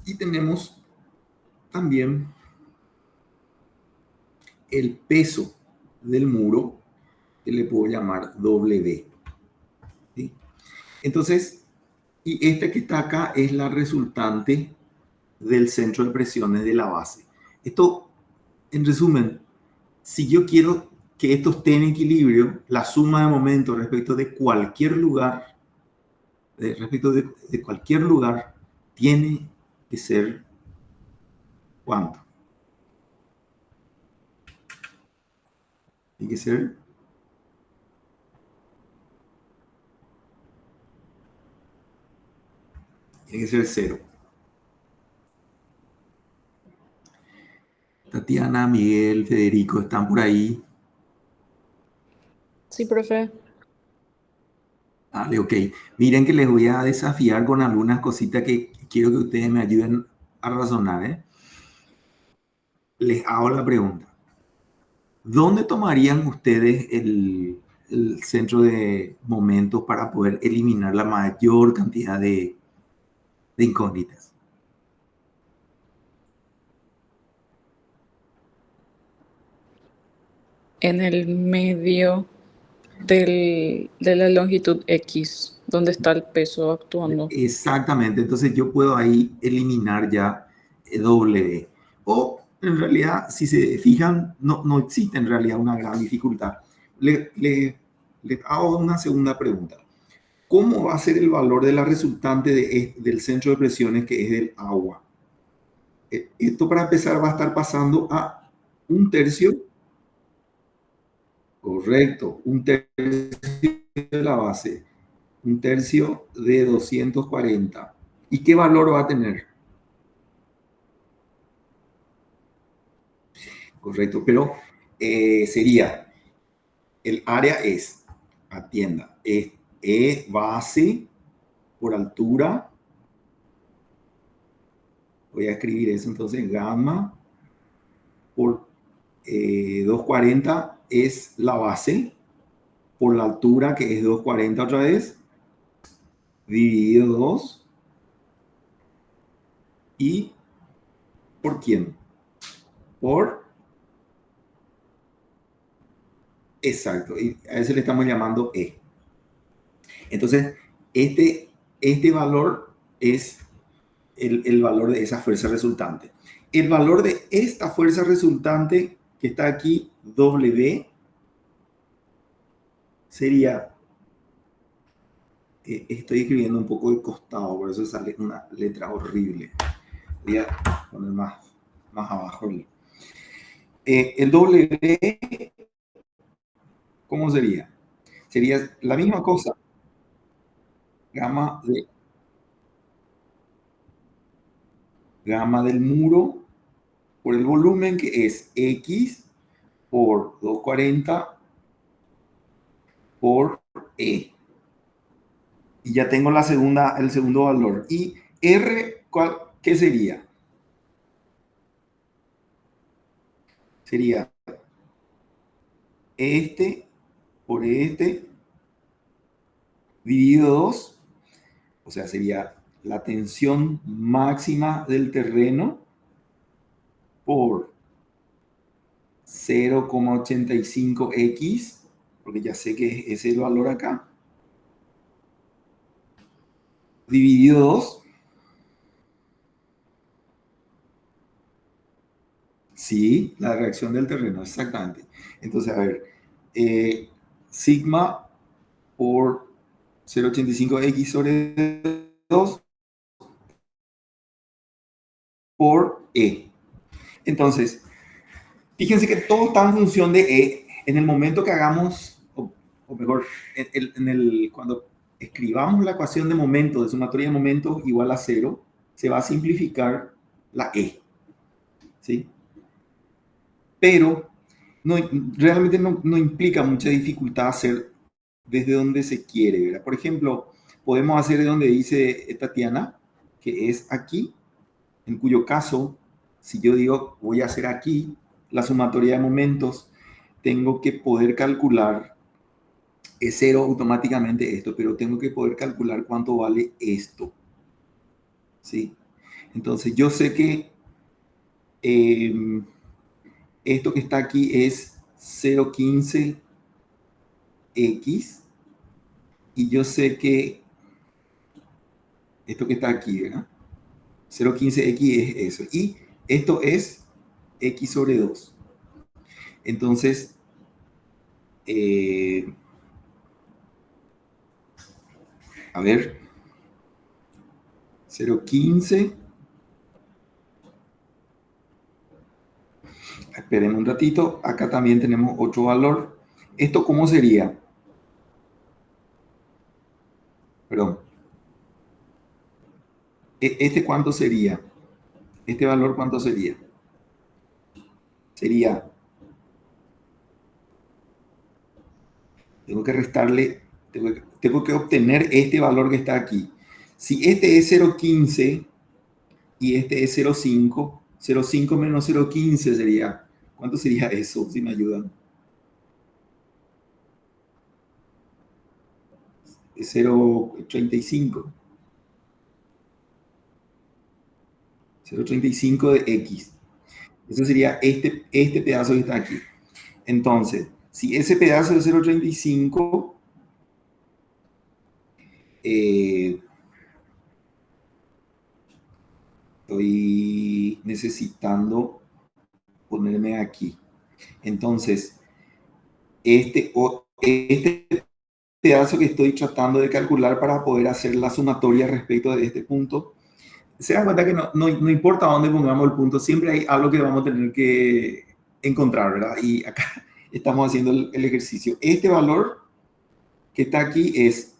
Y tenemos también el peso del muro, que le puedo llamar W. ¿Sí? Entonces, y este que está acá es la resultante del centro de presiones de la base. Esto, en resumen, si yo quiero que esto esté en equilibrio, la suma de momentos respecto de cualquier lugar, de cualquier lugar, tiene que ser ¿cuánto? Tiene que ser cero. Tatiana, Miguel, Federico, ¿están por ahí? Sí, profe. Vale, ok. Miren que les voy a desafiar con algunas cositas que quiero que ustedes me ayuden a razonar, ¿eh? Les hago la pregunta. ¿Dónde tomarían ustedes el centro de momentos para poder eliminar la mayor cantidad de incógnitas? En el medio de la longitud X, donde está el peso actuando. Exactamente. Entonces yo puedo ahí eliminar ya W. O en realidad, si se fijan, no existe en realidad una gran dificultad. Le hago una segunda pregunta. ¿Cómo va a ser el valor de la resultante del centro de presiones que es del agua? Esto para empezar va a estar pasando a un tercio, correcto, un tercio de la base, un tercio de 240. ¿Y qué valor va a tener? Correcto, pero sería, el área es, atienda, es E base por altura. Voy a escribir eso entonces, gamma por 240 es la base, por la altura que es 240 otra vez, dividido 2, y ¿por quién? Por, exacto, y a ese le estamos llamando E. Entonces, este valor es el valor de esa fuerza resultante. El valor de esta fuerza resultante que está aquí, W, sería, estoy escribiendo un poco de costado, por eso sale una letra horrible. Voy a poner más abajo. El W, ¿cómo sería? Sería la misma cosa, gamma, gamma del muro por el volumen, que es X por 240 por E. Y ya tengo el segundo valor. Y R, ¿qué sería? Sería este por este dividido 2, o sea, sería la tensión máxima del terreno por 0,85x, porque ya sé que es ese el valor acá, dividido 2. Sí, la reacción del terreno, exactamente. Entonces, a ver, sigma por 0,85x sobre 2 por E. Entonces, fíjense que todo está en función de E. En el momento que hagamos, o mejor, cuando escribamos la ecuación de momento, de sumatoria de momentos igual a 0, se va a simplificar la E. ¿Sí? Pero no, realmente no implica mucha dificultad hacer desde donde se quiere, ¿verdad? Por ejemplo, podemos hacer de donde dice Tatiana, que es aquí, en cuyo caso, si yo digo voy a hacer aquí la sumatoria de momentos, tengo que poder calcular, es cero automáticamente esto, pero tengo que poder calcular cuánto vale esto, ¿sí? Entonces yo sé que esto que está aquí es 0,15x y yo sé que esto que está aquí, ¿verdad? 0,15x es eso. Y esto es x sobre 2. Entonces, a ver, 0,15. Esperen un ratito. Acá también tenemos otro valor. ¿Esto cómo sería? Perdón. ¿Este cuánto sería? ¿Este valor cuánto sería? Sería, tengo que restarle, tengo que obtener este valor que está aquí. Si este es 0,15 y este es 0,5, 0,5 menos 0,15 sería, ¿cuánto sería eso? Si me ayudan. Es 0,35. 0,35 de x. Eso sería este pedazo que está aquí. Entonces, si ese pedazo de 0,35, estoy necesitando ponerme aquí. Entonces, este pedazo que estoy tratando de calcular para poder hacer la sumatoria respecto de este punto, se dan cuenta que no importa dónde pongamos el punto, siempre hay algo que vamos a tener que encontrar, ¿verdad? Y acá estamos haciendo el ejercicio. Este valor que está aquí es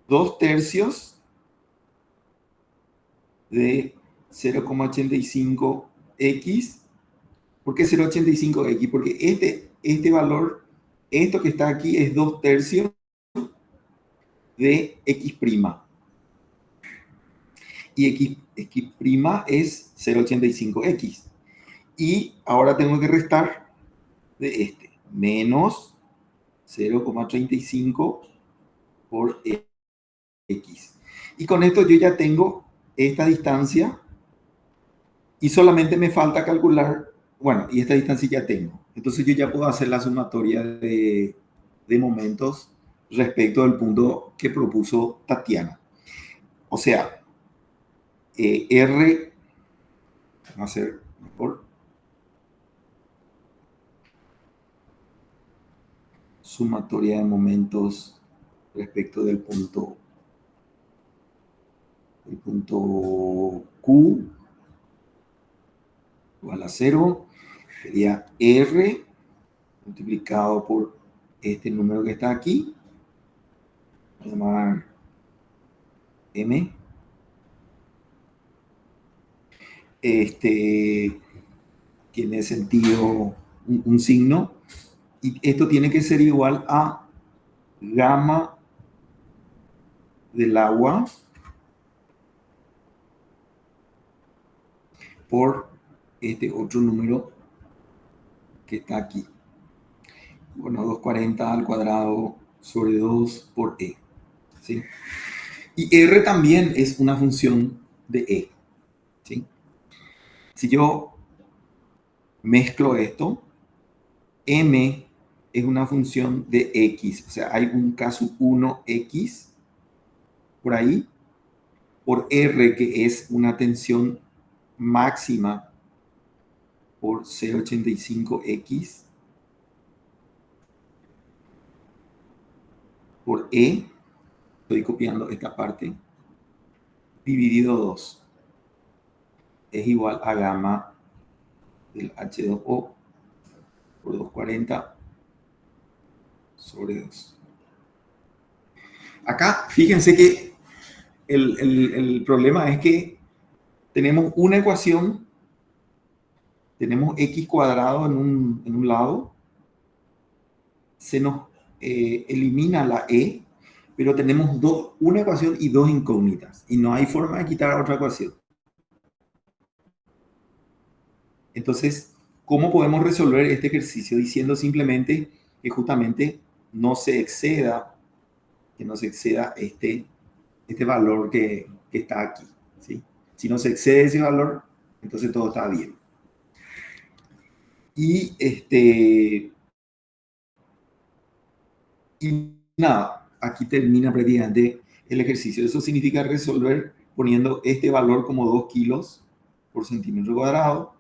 2/3 de 0,85x. ¿Por qué 0,85x? Porque este valor, esto que está aquí es 2/3 de x'. Y x' es 0,85x. Y ahora tengo que restar de este, menos 0,35 por x. Y con esto yo ya tengo esta distancia y solamente me falta calcular, bueno, y esta distancia ya tengo. Entonces yo ya puedo hacer la sumatoria de momentos respecto del punto que propuso Tatiana. O sea, R, vamos a hacer mejor, sumatoria de momentos respecto del punto Q igual a 0, sería R multiplicado por este número que está aquí, voy a llamar M. Tiene sentido un signo, y esto tiene que ser igual a gamma del agua por este otro número que está aquí. Bueno, 240 al cuadrado sobre 2 por e. ¿Sí? Y r también es una función de e. ¿Sí? Si yo mezclo esto, m es una función de x. O sea, hay un caso 1x por ahí, por r, que es una tensión máxima por 0,85x, por e, estoy copiando esta parte, dividido 2, es igual a gamma del H2O por 240 sobre 2. Acá, fíjense que el problema es que tenemos una ecuación, tenemos x cuadrado en un lado, se nos elimina la e, pero tenemos una ecuación y dos incógnitas, y no hay forma de quitar otra ecuación. Entonces, ¿cómo podemos resolver este ejercicio? Diciendo simplemente que justamente no se exceda, que no se exceda este valor que está aquí, ¿sí? Si no se excede ese valor, entonces todo está bien. Y nada, aquí termina prácticamente el ejercicio. Eso significa resolver poniendo este valor como 2 kilos por centímetro cuadrado.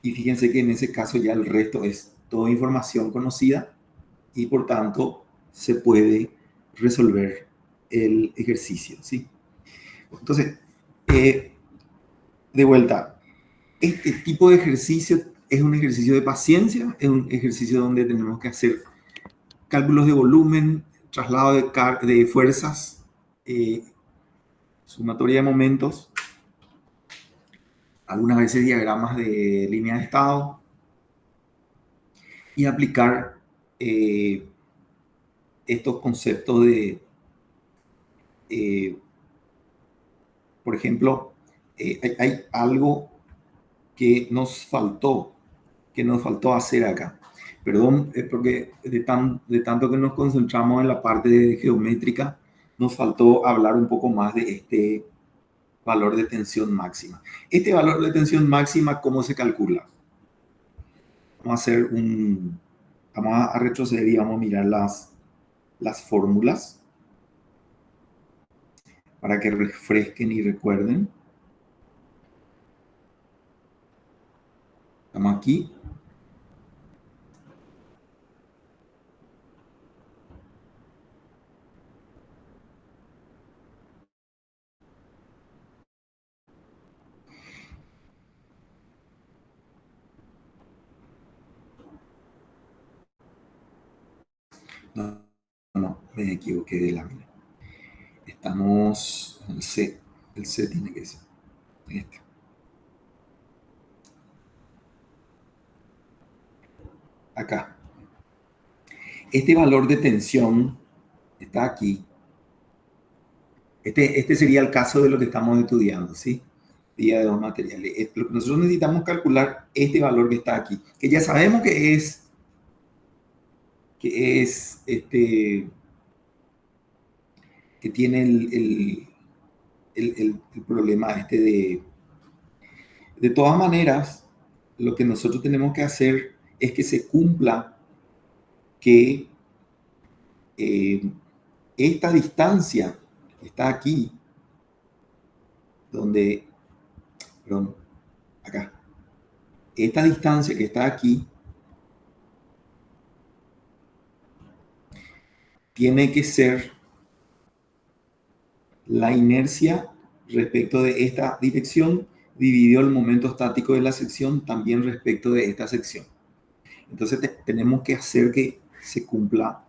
Y fíjense que en ese caso ya el resto es toda información conocida y por tanto se puede resolver el ejercicio, ¿sí? Entonces, de vuelta, este tipo de ejercicio es un ejercicio de paciencia, es un ejercicio donde tenemos que hacer cálculos de volumen, traslado de fuerzas, sumatoria de momentos, algunas veces diagramas de línea de estado y aplicar estos conceptos de, por ejemplo, hay algo que nos faltó hacer acá. Perdón, porque de tanto que nos concentramos en la parte geométrica, nos faltó hablar un poco más de este valor de tensión máxima. Este valor de tensión máxima, ¿cómo se calcula? Vamos a retroceder y vamos a mirar las fórmulas para que refresquen y recuerden. Estamos aquí. No, me equivoqué de lámina. Estamos en el C. El C tiene que ser este. Acá. Este valor de tensión está aquí. Este sería el caso de lo que estamos estudiando, ¿sí? Día de dos materiales. Lo que nosotros necesitamos calcular este valor que está aquí, que ya sabemos que es que tiene el problema de todas maneras, lo que nosotros tenemos que hacer es que se cumpla que esta distancia que está aquí, perdón, acá, esta distancia que está aquí, tiene que ser la inercia respecto de esta dirección dividido el momento estático de la sección también respecto de esta sección. Entonces tenemos que hacer que se cumpla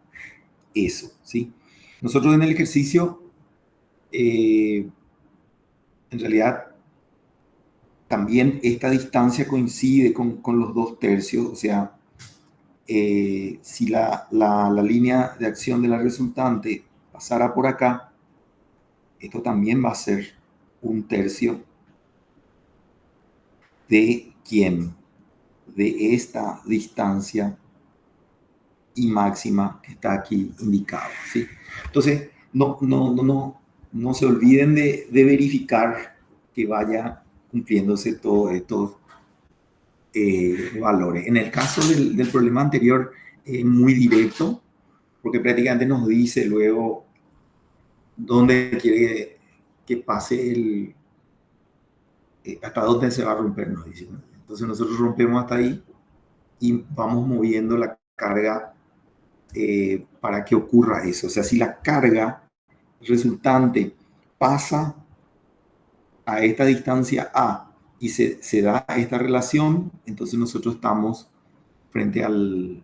eso, ¿sí? Nosotros en el ejercicio, en realidad, también esta distancia coincide con los 2/3, o sea, si la línea de acción de la resultante pasara por acá, esto también va a ser 1/3 de quién, de esta distancia y máxima que está aquí indicada, ¿sí? Entonces, no se olviden de verificar que vaya cumpliéndose todos estos valores. En el caso del problema anterior, muy directo, porque prácticamente nos dice luego dónde quiere que pase hasta dónde se va a romper, nos dice. Entonces nosotros rompemos hasta ahí y vamos moviendo la carga para que ocurra eso. O sea, si la carga resultante pasa a esta distancia A y se da esta relación, entonces nosotros estamos frente a la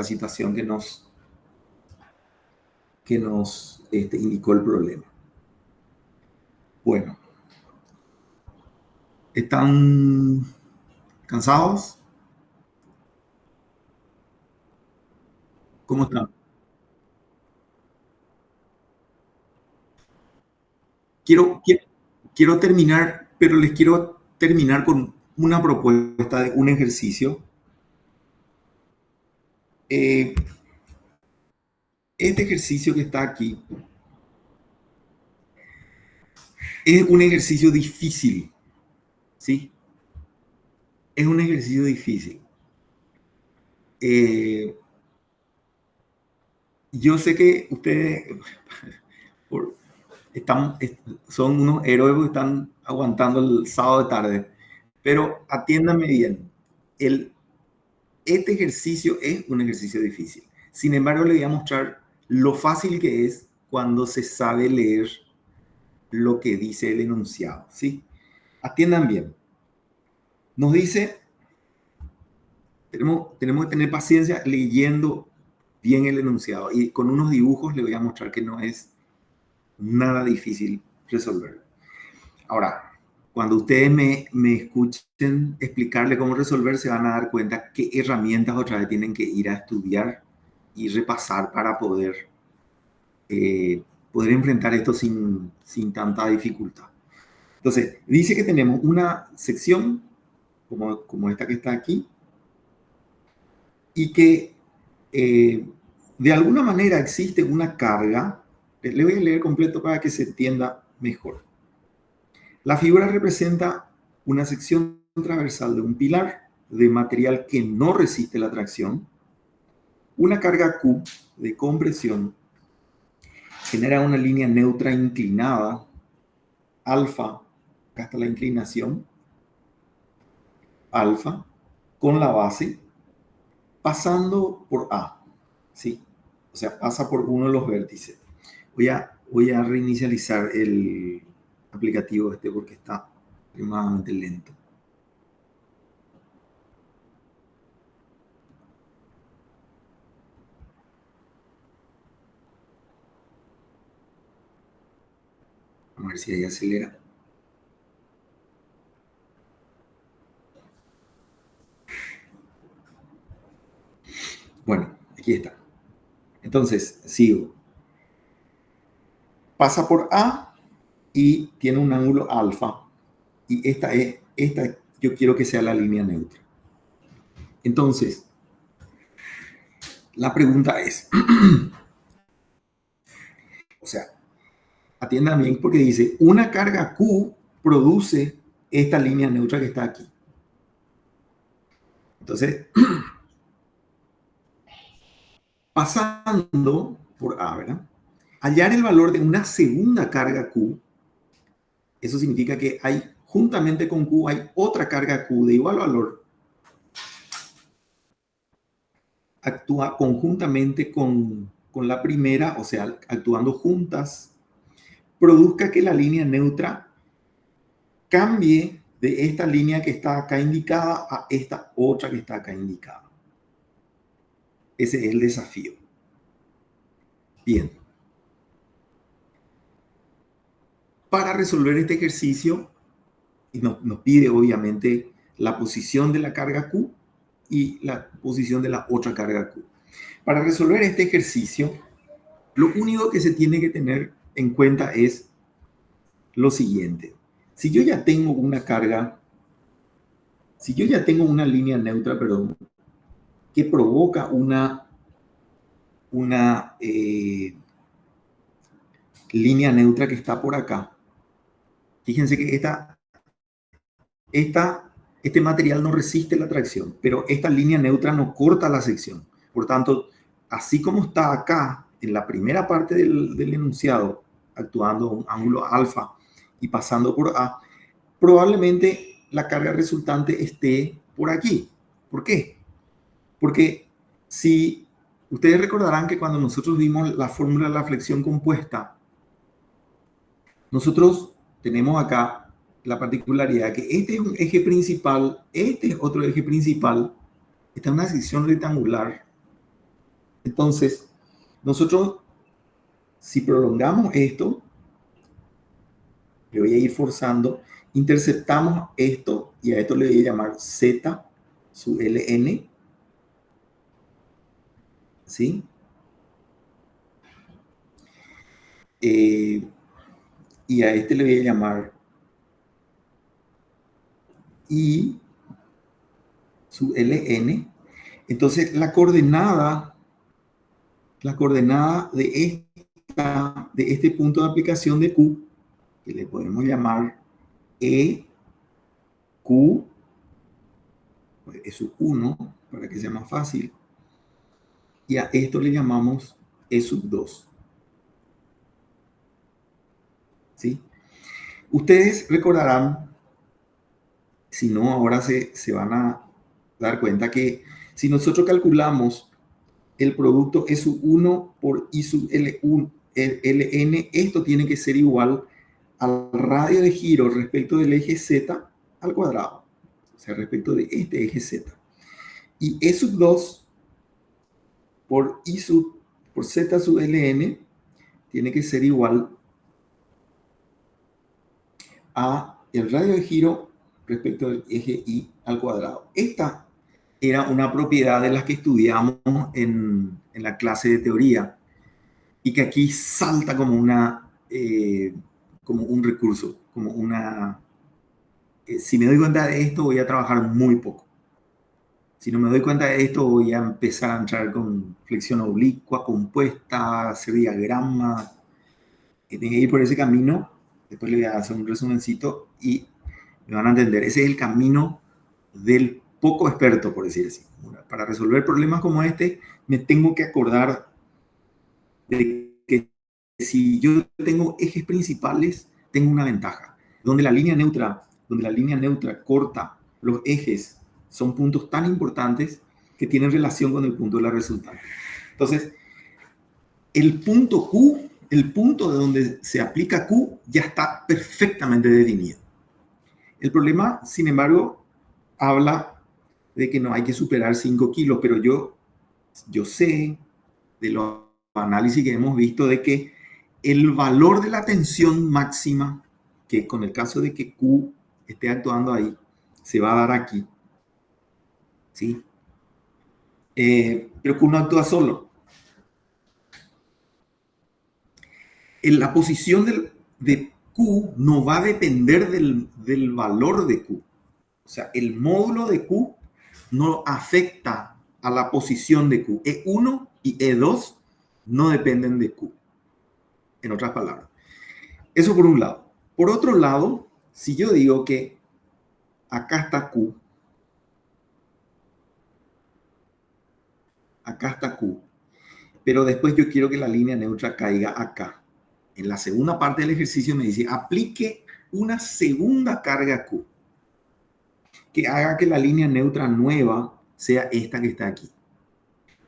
situación que nos indicó el problema. Bueno, ¿están cansados? ¿Cómo están? Quiero, quiero, quiero terminar, pero les quiero terminar con una propuesta de un ejercicio. Eh, este ejercicio que está aquí es un ejercicio difícil, ¿sí? Es un ejercicio difícil. Eh, yo sé que ustedes por- están, son unos héroes que están aguantando el sábado de tarde, pero atiéndanme bien. El, este ejercicio es un ejercicio difícil. Sin embargo, le voy a mostrar lo fácil que es cuando se sabe leer lo que dice el enunciado, ¿sí? Atiendan bien. Nos dice, tenemos que tener paciencia leyendo bien el enunciado y con unos dibujos le voy a mostrar que no es nada difícil resolverlo. Ahora, cuando ustedes me escuchen explicarle cómo resolver, se van a dar cuenta qué herramientas otra vez tienen que ir a estudiar y repasar para poder enfrentar esto sin tanta dificultad. Entonces, dice que tenemos una sección como esta que está aquí y que de alguna manera existe una carga. Le voy a leer completo para que se entienda mejor. La figura representa una sección transversal de un pilar de material que no resiste la tracción. Una carga Q de compresión genera una línea neutra inclinada, alfa, acá está la inclinación, alfa, con la base, pasando por A, ¿sí? O sea, pasa por uno de los vértices. Voy a reinicializar el aplicativo este porque está extremadamente lento. A ver si ahí acelera. Bueno, aquí está. Entonces, sigo. Pasa por A y tiene un ángulo alfa. Y esta yo quiero que sea la línea neutra. Entonces, la pregunta es, o sea, atiendan bien porque dice, una carga Q produce esta línea neutra que está aquí. Entonces, pasando por A, ¿verdad? Hallar el valor de una segunda carga Q, eso significa que hay, juntamente con Q, hay otra carga Q de igual valor, actúa conjuntamente con la primera, o sea, actuando juntas, produzca que la línea neutra cambie de esta línea que está acá indicada a esta otra que está acá indicada. Ese es el desafío. Bien. Para resolver este ejercicio, nos pide obviamente la posición de la carga Q y la posición de la otra carga Q. Para resolver este ejercicio, lo único que se tiene que tener en cuenta es lo siguiente. Si yo ya tengo una carga, si yo ya tengo una línea neutra, perdón, que provoca una línea neutra que está por acá, fíjense que este material no resiste la tracción, pero esta línea neutra no corta la sección. Por tanto, así como está acá, en la primera parte del enunciado, actuando a un ángulo alfa y pasando por A, probablemente la carga resultante esté por aquí. ¿Por qué? Porque si ustedes recordarán que cuando nosotros vimos la fórmula de la flexión compuesta, nosotros tenemos acá la particularidad que este es un eje principal, este es otro eje principal, esta es una sección rectangular. Entonces, nosotros, si prolongamos esto, le voy a ir forzando, interceptamos esto y a esto le voy a llamar Z su ln, ¿sí? Y a este le voy a llamar I su ln. Entonces, la coordenada de este punto de aplicación de Q, que le podemos llamar E, Q, es su 1, para que sea más fácil, y a esto le llamamos E sub 2. ¿Sí? Ustedes recordarán, si no, ahora se van a dar cuenta que si nosotros calculamos el producto E sub 1 por I sub L1, Ln, esto tiene que ser igual al radio de giro respecto del eje Z al cuadrado, o sea, respecto de este eje Z. Y E sub 2 por I sub, por Z sub Ln tiene que ser igual a el radio de giro respecto del eje Y al cuadrado. Esta era una propiedad de las que estudiamos en la clase de teoría y que aquí salta como como un recurso, como una... si me doy cuenta de esto, voy a trabajar muy poco. Si no me doy cuenta de esto, voy a empezar a entrar con flexión oblicua, compuesta, hacer diagrama. Tiene que ir por ese camino. Después le voy a hacer un resumencito y me van a entender. Ese es el camino del poco experto, por decir así. Para resolver problemas como este, me tengo que acordar de que si yo tengo ejes principales, tengo una ventaja. Donde la línea neutra corta los ejes, son puntos tan importantes que tienen relación con el punto de la resultante. Entonces, el punto Q, el punto de donde se aplica Q, ya está perfectamente definido. El problema, sin embargo, habla de que no hay que superar 5 kilos, pero yo sé de los análisis que hemos visto de que el valor de la tensión máxima, que con el caso de que Q esté actuando ahí, se va a dar aquí. ¿Sí? Pero Q no actúa solo. La posición de Q no va a depender del valor de Q. O sea, el módulo de Q no afecta a la posición de Q. E1 y E2 no dependen de Q. En otras palabras. Eso por un lado. Por otro lado, si yo digo que acá está Q, acá está Q, pero después yo quiero que la línea neutra caiga acá. En la segunda parte del ejercicio me dice, aplique una segunda carga Q, que haga que la línea neutra nueva sea esta que está aquí.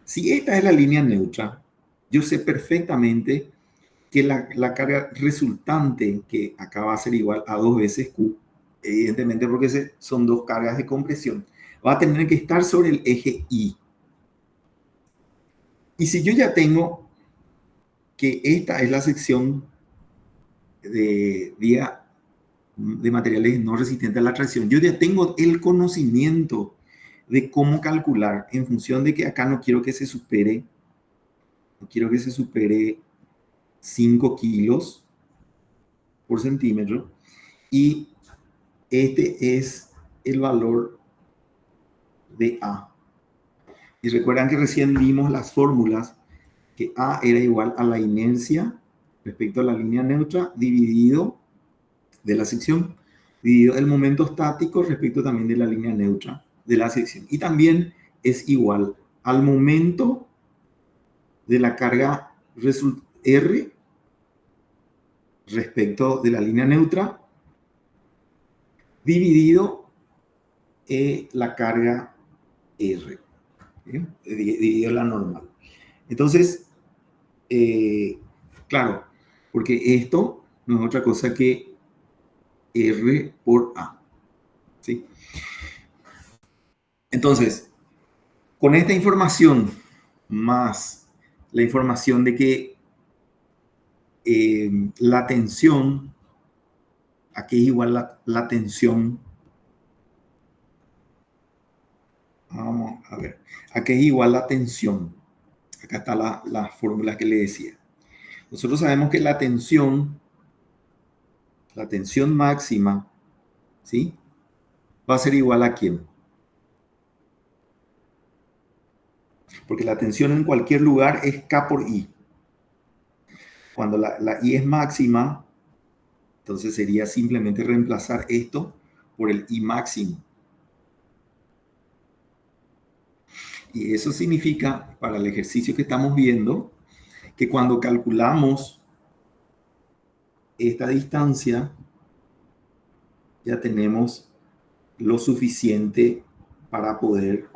Si esta es la línea neutra, yo sé perfectamente que la carga resultante, que acá va a ser igual a 2 veces Q, evidentemente porque son dos cargas de compresión, va a tener que estar sobre el eje Y. Y si yo ya tengo que esta es la sección de vía de materiales no resistentes a la tracción, yo ya tengo el conocimiento de cómo calcular en función de que acá no quiero que se supere, no quiero que se supere 5 kilos por centímetro, y este es el valor de A. Y recuerdan que recién vimos las fórmulas, que A era igual a la inercia respecto a la línea neutra dividido de la sección, dividido el momento estático respecto también de la línea neutra de la sección. Y también es igual al momento de la carga R respecto de la línea neutra dividido la carga R, dividido la normal. Entonces, claro, porque esto no es otra cosa que R por A. ¿Sí? Entonces, con esta información más la información de que la tensión, aquí es igual la tensión, vamos a ver, aquí es igual la tensión, acá está la fórmula que le decía. Nosotros sabemos que la tensión máxima, ¿sí? Va a ser igual a ¿quién? Porque la tensión en cualquier lugar es K por I. Cuando la I es máxima, entonces sería simplemente reemplazar esto por el I máximo. Y eso significa, para el ejercicio que estamos viendo, que cuando calculamos esta distancia, ya tenemos lo suficiente para poder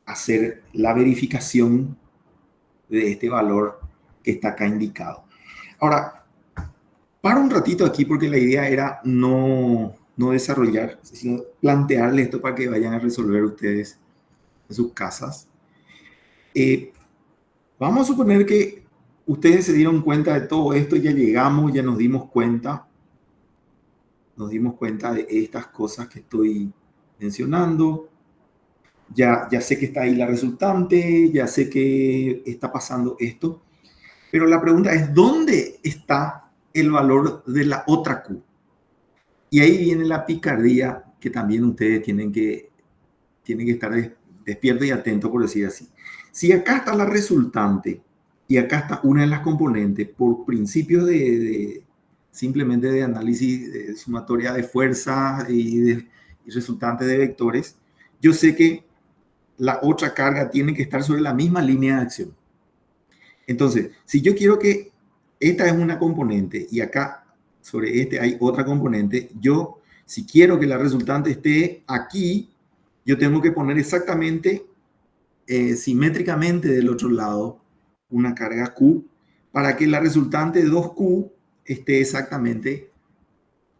hacer la verificación de este valor que está acá indicado. Ahora, paro un ratito aquí porque la idea era no desarrollar, sino plantearles esto para que vayan a resolver ustedes en sus casas. Vamos a suponer que ustedes se dieron cuenta de todo esto, ya llegamos, ya nos dimos cuenta de estas cosas que estoy mencionando. Ya sé que está ahí la resultante, ya sé que está pasando esto, pero la pregunta es, ¿dónde está el valor de la otra Q? Y ahí viene la picardía que también ustedes tienen que estar despiertos y atentos, por decir así. Si acá está la resultante y acá está una de las componentes, por principios simplemente de análisis de sumatoria de fuerzas y resultantes de vectores, yo sé que la otra carga tiene que estar sobre la misma línea de acción. Entonces, si yo quiero que esta es una componente y acá sobre este hay otra componente, yo, si quiero que la resultante esté aquí, yo tengo que poner exactamente, simétricamente del otro lado, una carga Q para que la resultante de 2Q esté exactamente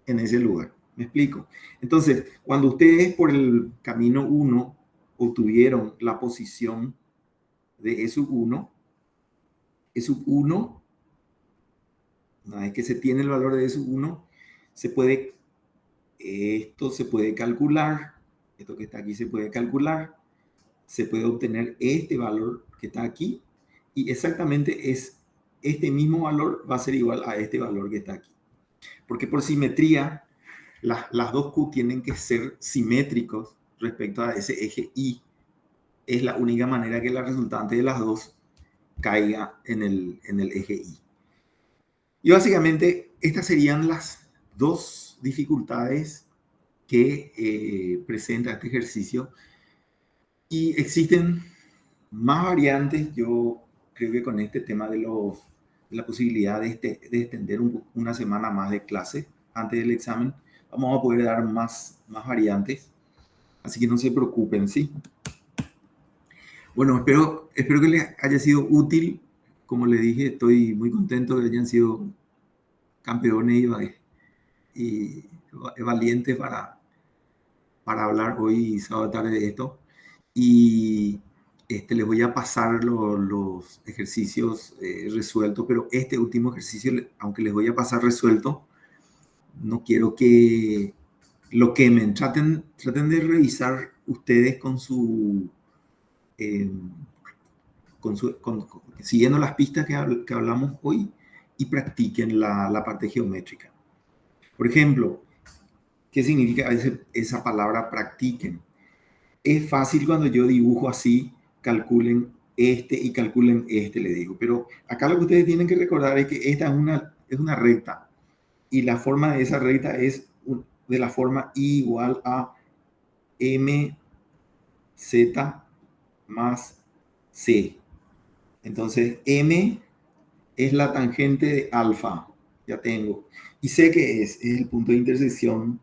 en ese lugar. ¿Me explico? Entonces, cuando ustedes por el camino 1 obtuvieron la posición de E sub 1, E sub 1, una vez que se tiene el valor de E sub 1, esto se puede calcular, esto que está aquí se puede calcular, se puede obtener este valor que está aquí y exactamente es este mismo valor va a ser igual a este valor que está aquí. Porque por simetría, las dos Q tienen que ser simétricos respecto a ese eje Y. Es la única manera que la resultante de las dos caiga en el eje Y. Y básicamente estas serían las dos dificultades que presenta este ejercicio. Y existen más variantes. Yo creo que con este tema de la posibilidad de extender una semana más de clase antes del examen, vamos a poder dar más variantes. Así que no se preocupen, ¿sí? Bueno, espero que les haya sido útil. Como les dije, estoy muy contento de que hayan sido campeones y valientes para hablar hoy sábado tarde de esto. Y les voy a pasar los ejercicios resueltos, pero este último ejercicio, aunque les voy a pasar resuelto, no quiero que lo quemen. Traten de revisar ustedes eh, siguiendo las pistas que hablamos hoy y practiquen la parte geométrica. Por ejemplo, ¿Qué significa esa palabra practiquen? Es fácil cuando yo dibujo así, calculen este y calculen este, le digo. Pero acá lo que ustedes tienen que recordar es que esta es una recta. Y la forma de esa recta es de la forma I igual a mz más c. Entonces, m es la tangente de alfa. Ya tengo. Y sé que es el punto de intersección.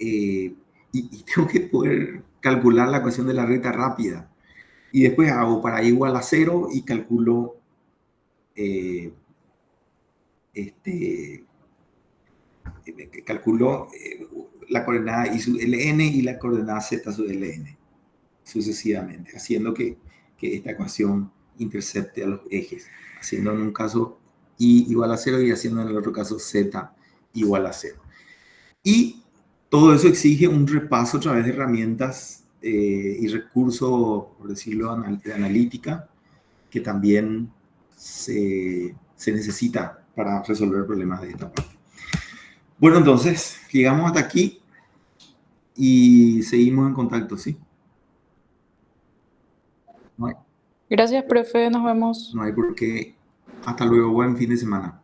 Y tengo que poder calcular la ecuación de la recta rápida. Y después hago para i igual a 0 y calculo eh, este, calculo la coordenada i sub ln y la coordenada z sub ln, sucesivamente, haciendo que esta ecuación intercepte a los ejes, haciendo en un caso i igual a 0 y haciendo en el otro caso z igual a 0. Y todo eso exige un repaso a través de herramientas y recursos, por decirlo, de analítica, que también se necesita para resolver problemas de esta parte. Bueno, entonces, llegamos hasta aquí y seguimos en contacto, ¿sí? No hay, Gracias, profe, nos vemos. no hay por qué. Hasta luego, buen fin de semana.